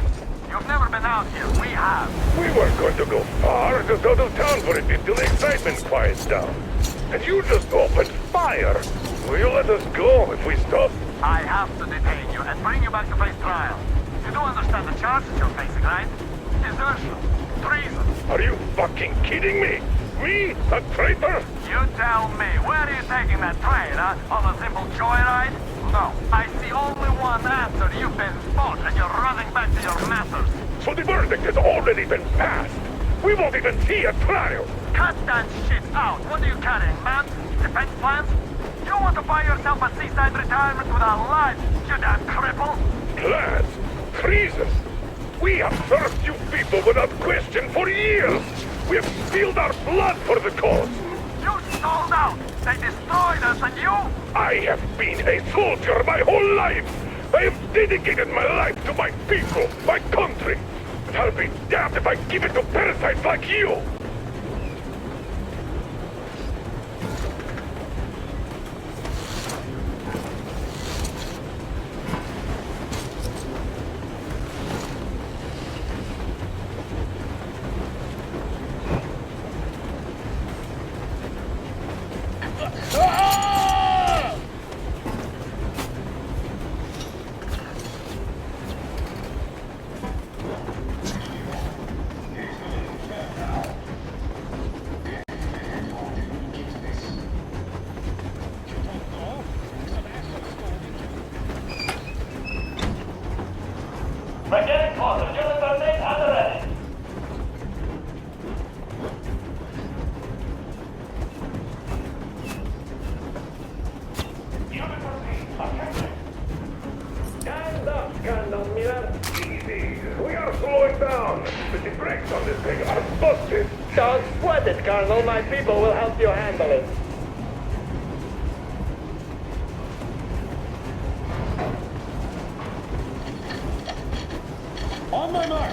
You've never been out here. We have. We weren't going to go far, just out of town for a bit till the excitement quiets down. And you just opened fire. Will you let us go if we stop? I have to detain you and bring you back to face trial. You do understand the charges you're facing, right? Desertion, treason. Are you fucking kidding me? Me? A traitor? You tell me, where are you taking that train, huh? On a simple joyride? No, I see only one answer. You've been spotted and you're running back to your masters. So the verdict has already been passed. We won't even see a trial. Cut that shit out. What are you carrying, man? Defense plans? You want to buy yourself a seaside retirement without life, you damn cripple? Plans? Treason? We have served you people without question for years. We have spilled our blood for the cause. You sold out. They destroyed us, and you? I have been a soldier my whole life. I have dedicated my life to my people, my country. And I'll be damned if I give it to parasites like you. Mechanic Carter, unit 13 at the ready. Unit 13, attention. Stand up, Scandal Miller. Easy. We are slowing down. But the brakes on this thing are busted. Don't sweat it, Colonel. My people will help you handle it. On my mark.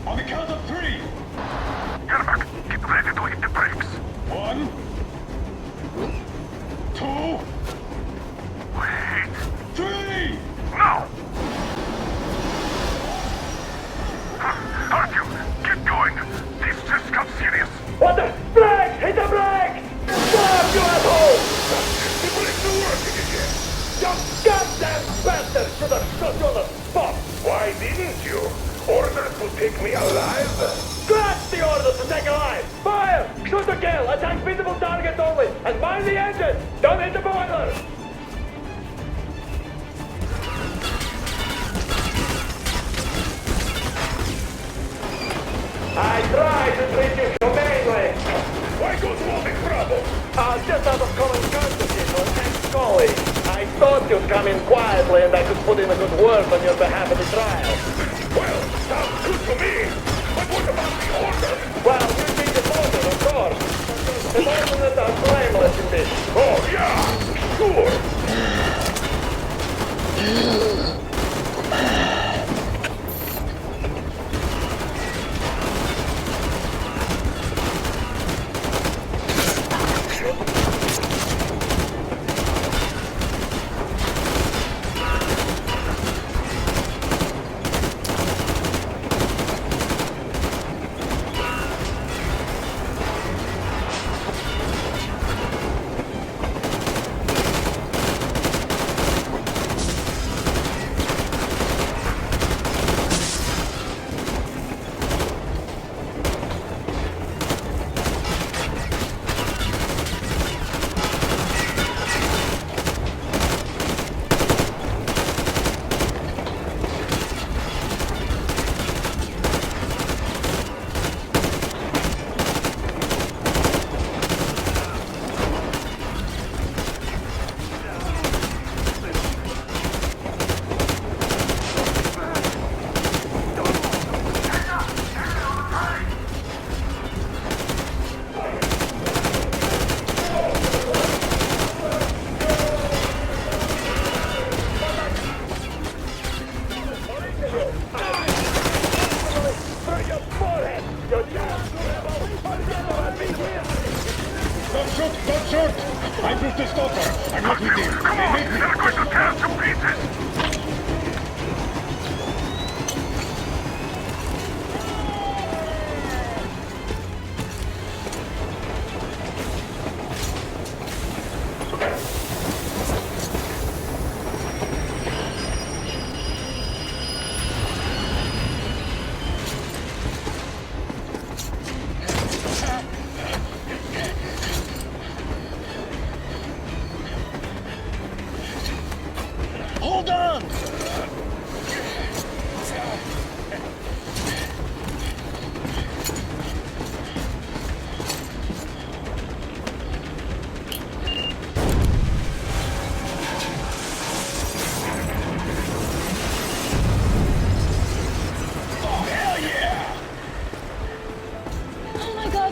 On the count of 3. Yermak, get ready to hit the brakes. 1, 2, Wait. 3. Now! Artyom, get going. This just got serious. What the? Brake! Hit the brake! Stop, you asshole! The brakes are working again. You goddamn bastard should have shot you on the spot! Why didn't you? Orders to take me alive? Scratch the order to take a line! Fire! Shoot to kill! Attack visible targets only! And mind the engine! Don't hit the boiler! I tried to treat you humanely! Why go to all this trouble? Just out of common courtesy to an ex-colleague. I thought you'd come in quietly and I could put in a good word on your behalf at the trial. Well, sounds good to me. But what about the order? Well, you need the order, of course. The alternate are blameless in this. Oh, yeah, sure. Don't shoot! I proved the stopper. I'm not with you. Come on, they're going to tear us to pieces.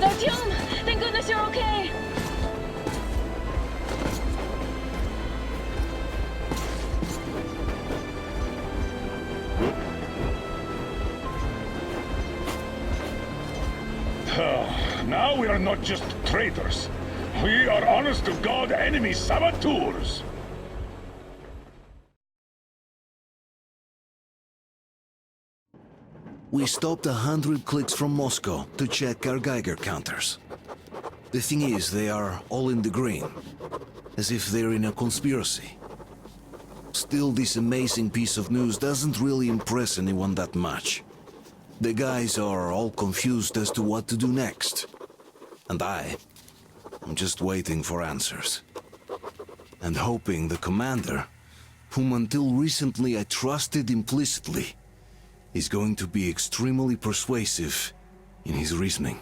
Artyom! Thank goodness you're okay! Now we are not just traitors. We are honest-to-God enemy saboteurs. We stopped 100 clicks from Moscow to check our Geiger counters. The thing is, they are all in the green, as if they're in a conspiracy. Still, this amazing piece of news doesn't really impress anyone that much. The guys are all confused as to what to do next. And I'm just waiting for answers. And hoping the commander, whom until recently I trusted implicitly, is going to be extremely persuasive in his reasoning.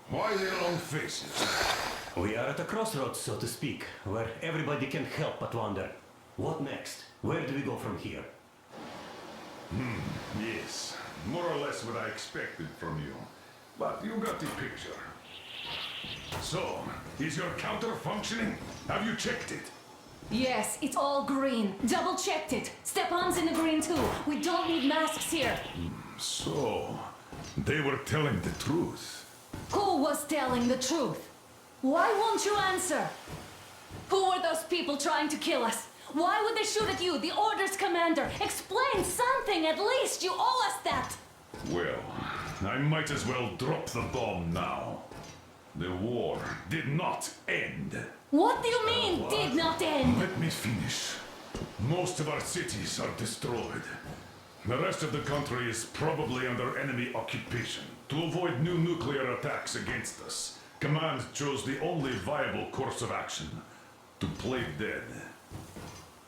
Why the long faces? We are at a crossroads, so to speak, where everybody can help but wonder. What next? Where do we go from here? Yes, more or less what I expected from you. But you got the picture. So, is your counter functioning? Have you checked it? Yes, it's all green. Double-checked it. Stepan's in the green too. We don't need masks here. So, they were telling the truth. Who was telling the truth? Why won't you answer? Who were those people trying to kill us? Why would they shoot at you, the Order's commander? Explain something, at least! You owe us that! Well, I might as well drop the bomb now. The war did not end. What do you mean, did not end? Let me finish. Most of our cities are destroyed. The rest of the country is probably under enemy occupation. To avoid new nuclear attacks against us, Command chose the only viable course of action: to play dead.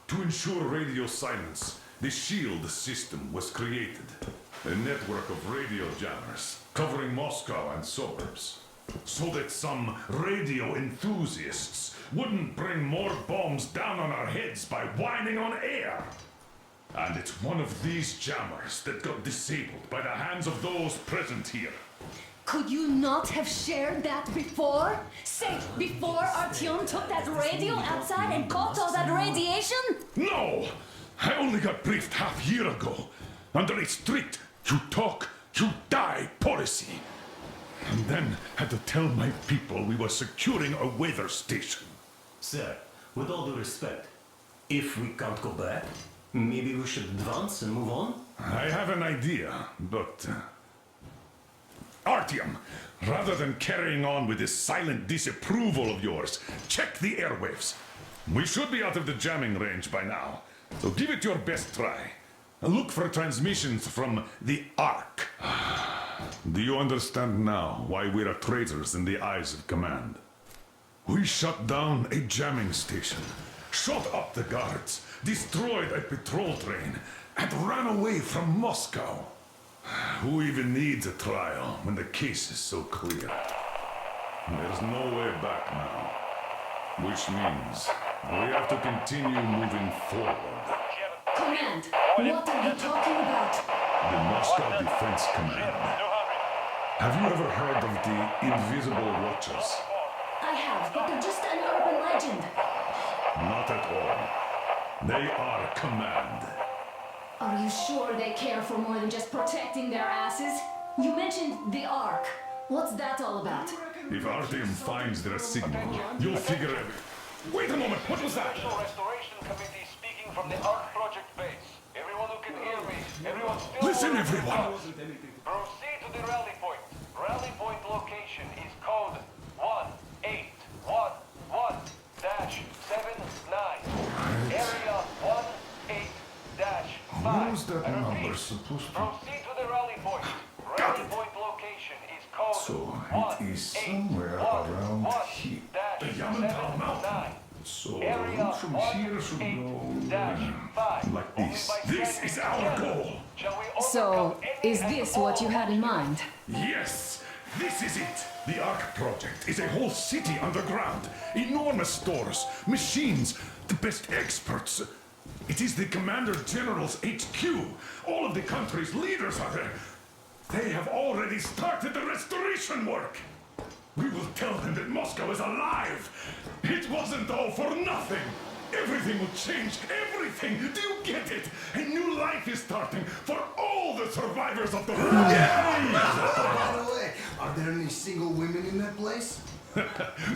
To ensure radio silence, the SHIELD system was created. A network of radio jammers covering Moscow and suburbs. So that some radio enthusiasts wouldn't bring more bombs down on our heads by whining on air. And it's one of these jammers that got disabled by the hands of those present here. Could you not have shared that before? Say, before Artyom took that radio outside and caught all that radiation? No! I only got briefed half year ago, under a strict you talk, you die policy. And then had to tell my people we were securing a weather station. Sir, with all due respect, if we can't go back, maybe we should advance and move on? I have an idea, but... Artyom, rather than carrying on with this silent disapproval of yours, check the airwaves. We should be out of the jamming range by now, so give it your best try. Look for transmissions from the Ark. Do you understand now why we're traitors in the eyes of Command? We shut down a jamming station, shot up the guards, destroyed a patrol train, and ran away from Moscow. Who even needs a trial when the case is so clear? There's no way back now, which means we have to continue moving forward. Command, what are you talking about? The Moscow Defense Command. Have you ever heard of the Invisible Watchers? I have, but they're just an urban legend. Not at all. They are Command. Are you sure they care for more than just protecting their asses? You mentioned the Ark. What's that all about? If Artyom finds their signal, you'll figure it. Wait a moment, what was that? Restoration Committee speaking from the Ark Project base. Everyone who can hear me, everyone still... Listen, everyone! Proceed to the rally point. Rally point location is code 1811-79. Area 18-5. Where's that number supposed to... Proceed to the rally point. Rally point location is code So, it is somewhere around here. The Yamantau Mountain. So, the route from here should go... like this. This is our goal! So, is this what you had in mind? Yes! This is it! The Ark Project is a whole city underground. Enormous stores, machines, the best experts. It is the Commander General's HQ. All of the country's leaders are there. They have already started the restoration work. We will tell them that Moscow is alive. It wasn't all for nothing. Everything will change. Everything. Do you get it? A new life is starting for all the survivors of the war. By the way, are there any single women in that place?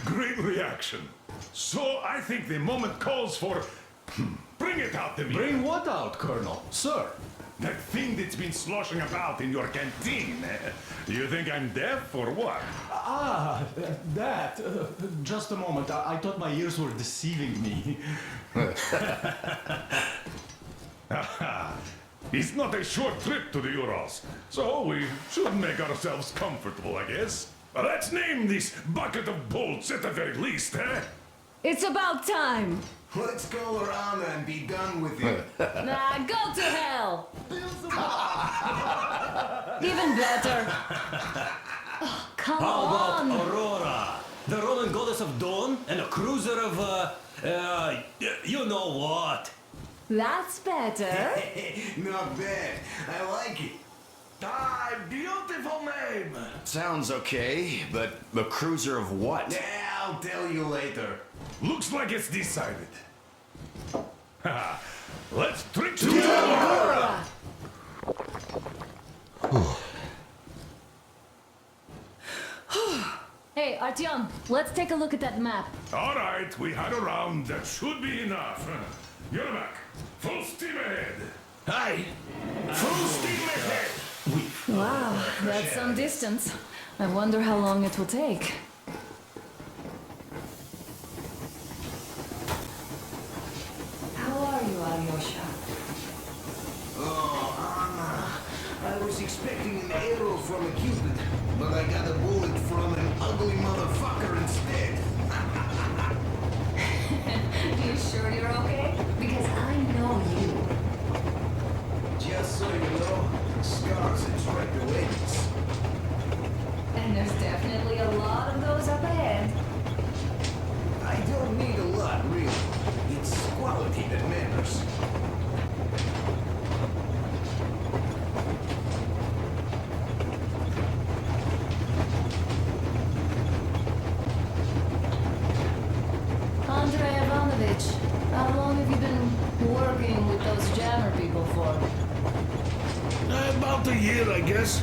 Great reaction. So I think the moment calls for... Bring it out to me. Bring what out, Colonel? Sir? That thing that's been sloshing about in your canteen. You think I'm deaf or what? Ah, that. Just a moment. I thought my ears were deceiving me. It's not a short trip to the Urals, so we should make ourselves comfortable, I guess. Let's name this bucket of bolts at the very least, eh? It's about time! Let's call her Anna and be done with it. Nah, go to hell! Even better. Oh, come How about on! Aurora, the Roman goddess of dawn, and a cruiser of, you know what? That's better. Not bad. I like it. Ah, beautiful name! Sounds okay, but the cruiser of what? Yeah, I'll tell you later. Looks like it's decided. Let's trick to Aurora! Hey, Artyom, let's take a look at that map. All right, we had a round. That should be enough. You're back. Full steam ahead. Hi! Full steam ahead. Wow, that's some distance. I wonder how long it will take. How are you, Alyosha? Oh, Anna. I was expecting an arrow from a Cupid, but I got a bullet from an ugly motherfucker instead. You sure you're okay? Because I know you. Just so you know, scars attract the ladies. And there's definitely a lot of those up ahead. I don't need a lot, really. It's quality that matters. Andrei Ivanovich, how long have you been working with those jammer people for? About a year, I guess.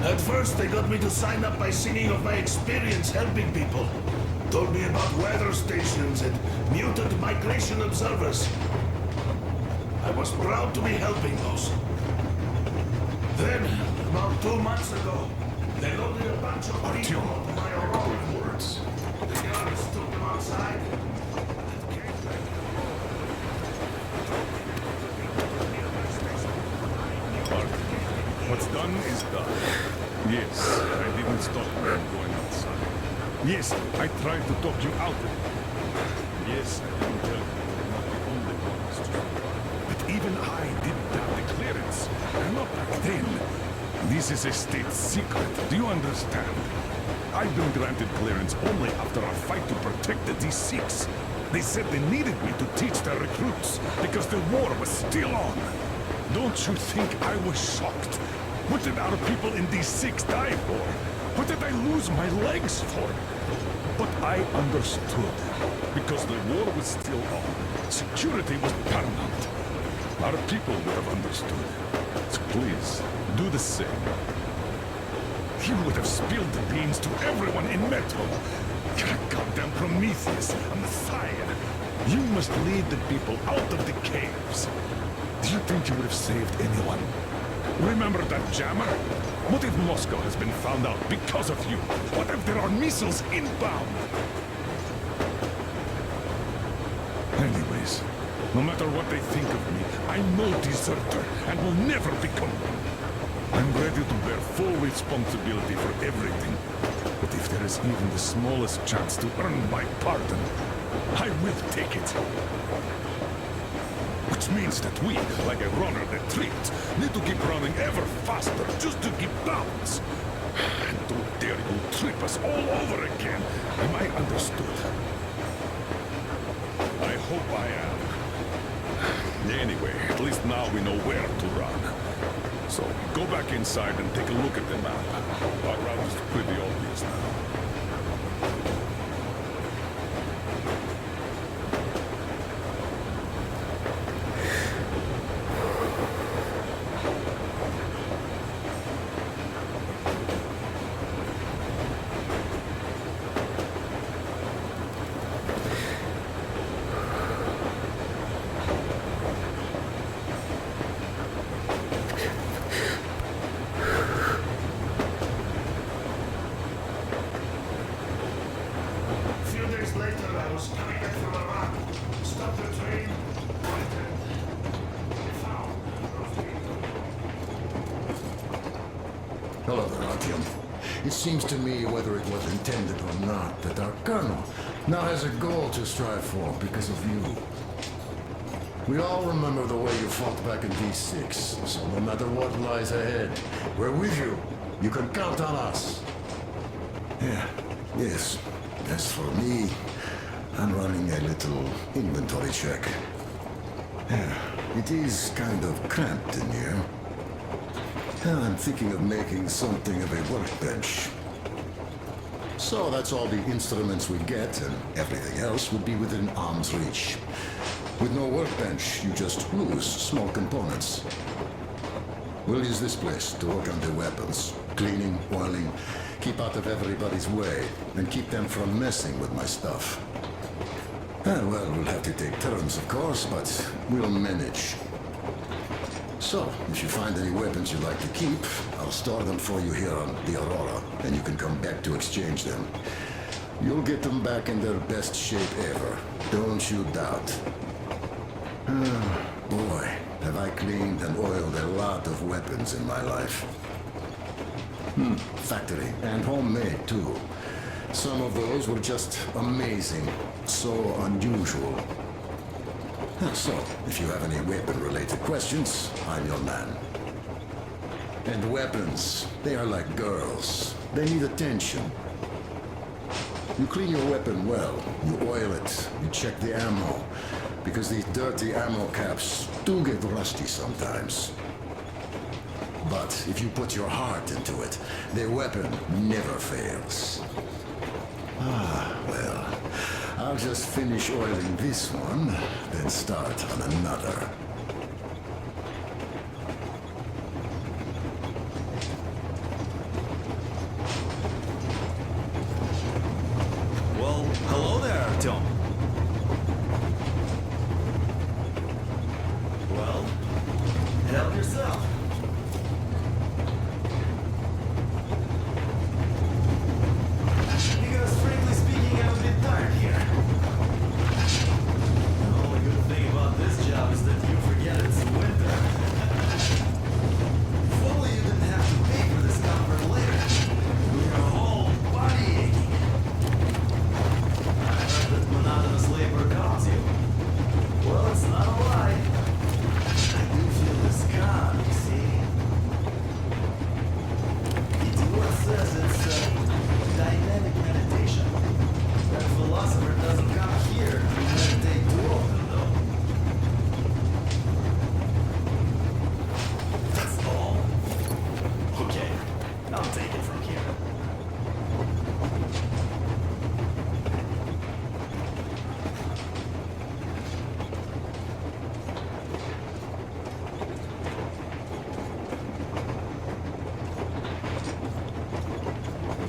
At first, they got me to sign up by singing of my experience helping people. Told me about weather stations and mutant migration observers. I was proud to be helping those. Then, about 2 months ago, they loaded a bunch of people onto my Aurora words. The guards took them outside. What's done is done. Yes, I didn't stop you from going outside. Yes, I tried to talk you out of it. Yes, I didn't tell you you're not the only ones to survive. But even I didn't have the clearance. And not back then. This is a state secret. Do you understand? I've been granted clearance only after our fight to protect the D6. They said they needed me to teach their recruits because the war was still on. Don't you think I was shocked? What did our people in D6 die for? What did I lose my legs for? But I understood. Because the war was still on. Security was paramount. Our people would have understood. So please, do the same. You would have spilled the beans to everyone in Metro. You're a goddamn Prometheus, a Messiah. You must lead the people out of the caves. Do you think you would have saved anyone? Remember that jammer? What if Moscow has been found out because of you? What if there are missiles inbound? Anyways, no matter what they think of me, I'm no deserter and will never become one. I'm ready to bear full responsibility for everything. But if there is even the smallest chance to earn my pardon, I will take it. Which means that we, like a runner that tripped, need to keep running ever faster just to keep balance. And don't dare you trip us all over again. Am I understood? I hope I am. Anyway, at least now we know where to run. So, go back inside and take a look at the map. Our route is pretty obvious now. Hello there, Artyom. It seems to me, whether it was intended or not, that our colonel now has a goal to strive for because of you. We all remember the way you fought back in D6, so no matter what lies ahead, we're with you. You can count on us. Yes. As for me, I'm running a little inventory check. It is kind of cramped in here. I'm thinking of making something of a workbench. So that's all the instruments we get, and everything else would be within arm's reach. With no workbench, you just lose small components. We'll use this place to work on the weapons. Cleaning, oiling, keep out of everybody's way, and keep them from messing with my stuff. Well, we'll have to take turns, of course, but we'll manage. So, if you find any weapons you'd like to keep, I'll store them for you here on the Aurora, and you can come back to exchange them. You'll get them back in their best shape ever. Don't you doubt. Boy, have I cleaned and oiled a lot of weapons in my life. Factory and homemade, too. Some of those were just amazing. So unusual. So, if you have any weapon-related questions, I'm your man. And weapons, they are like girls. They need attention. You clean your weapon well, you oil it, you check the ammo, because these dirty ammo caps do get rusty sometimes. But if you put your heart into it, the weapon never fails. Well, I'll just finish oiling this one, then start on another. Well, hello there, Artyom. Well, help yourself. Because frankly speaking, I'm a bit tired here. The only good thing about this job is that you forget it's winter. If only you didn't have to pay for this comfort later. With your whole body aching. I heard that monotonous labor calms you. Well, it's not a lie. I do feel this calm, you see. It says it's dynamic meditation. That philosopher doesn't come here to meditate too often, though. That's all. Okay, I'll take it from here.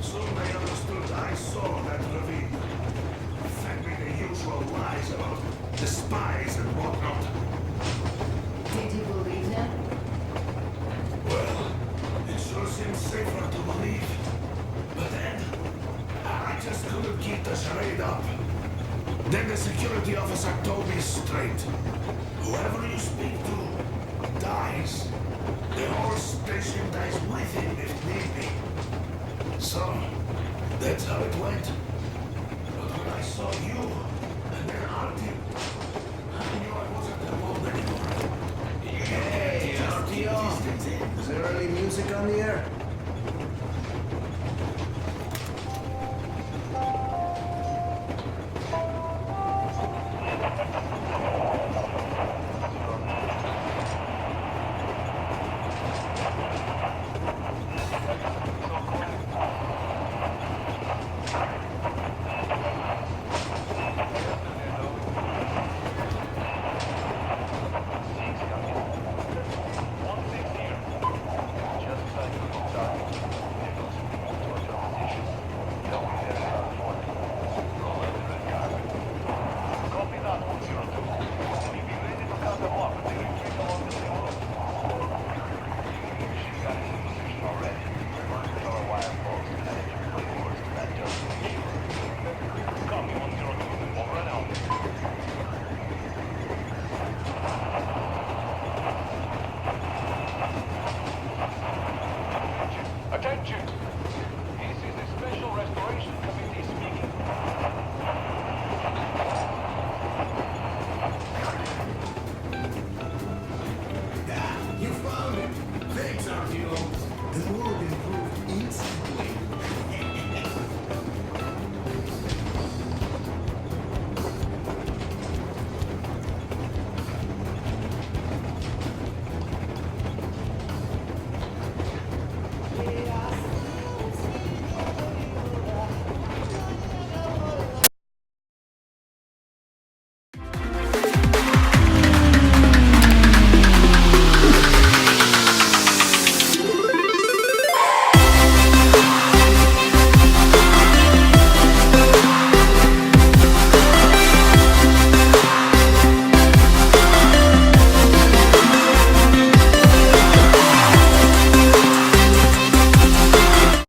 Soon they understood I saw that ravine. Fed me the usual lies about the spies and whatnot. Did you believe them? Well, it sure seems safer to believe. But then, I just couldn't keep the charade up. Then the security officer told me straight. Whoever you speak to dies. The whole station dies with him if need be. So, that's how it went. But when I saw you, and then Artyom, I knew I wasn't alone anymore. Hey, Artyom! Is there any music on the air?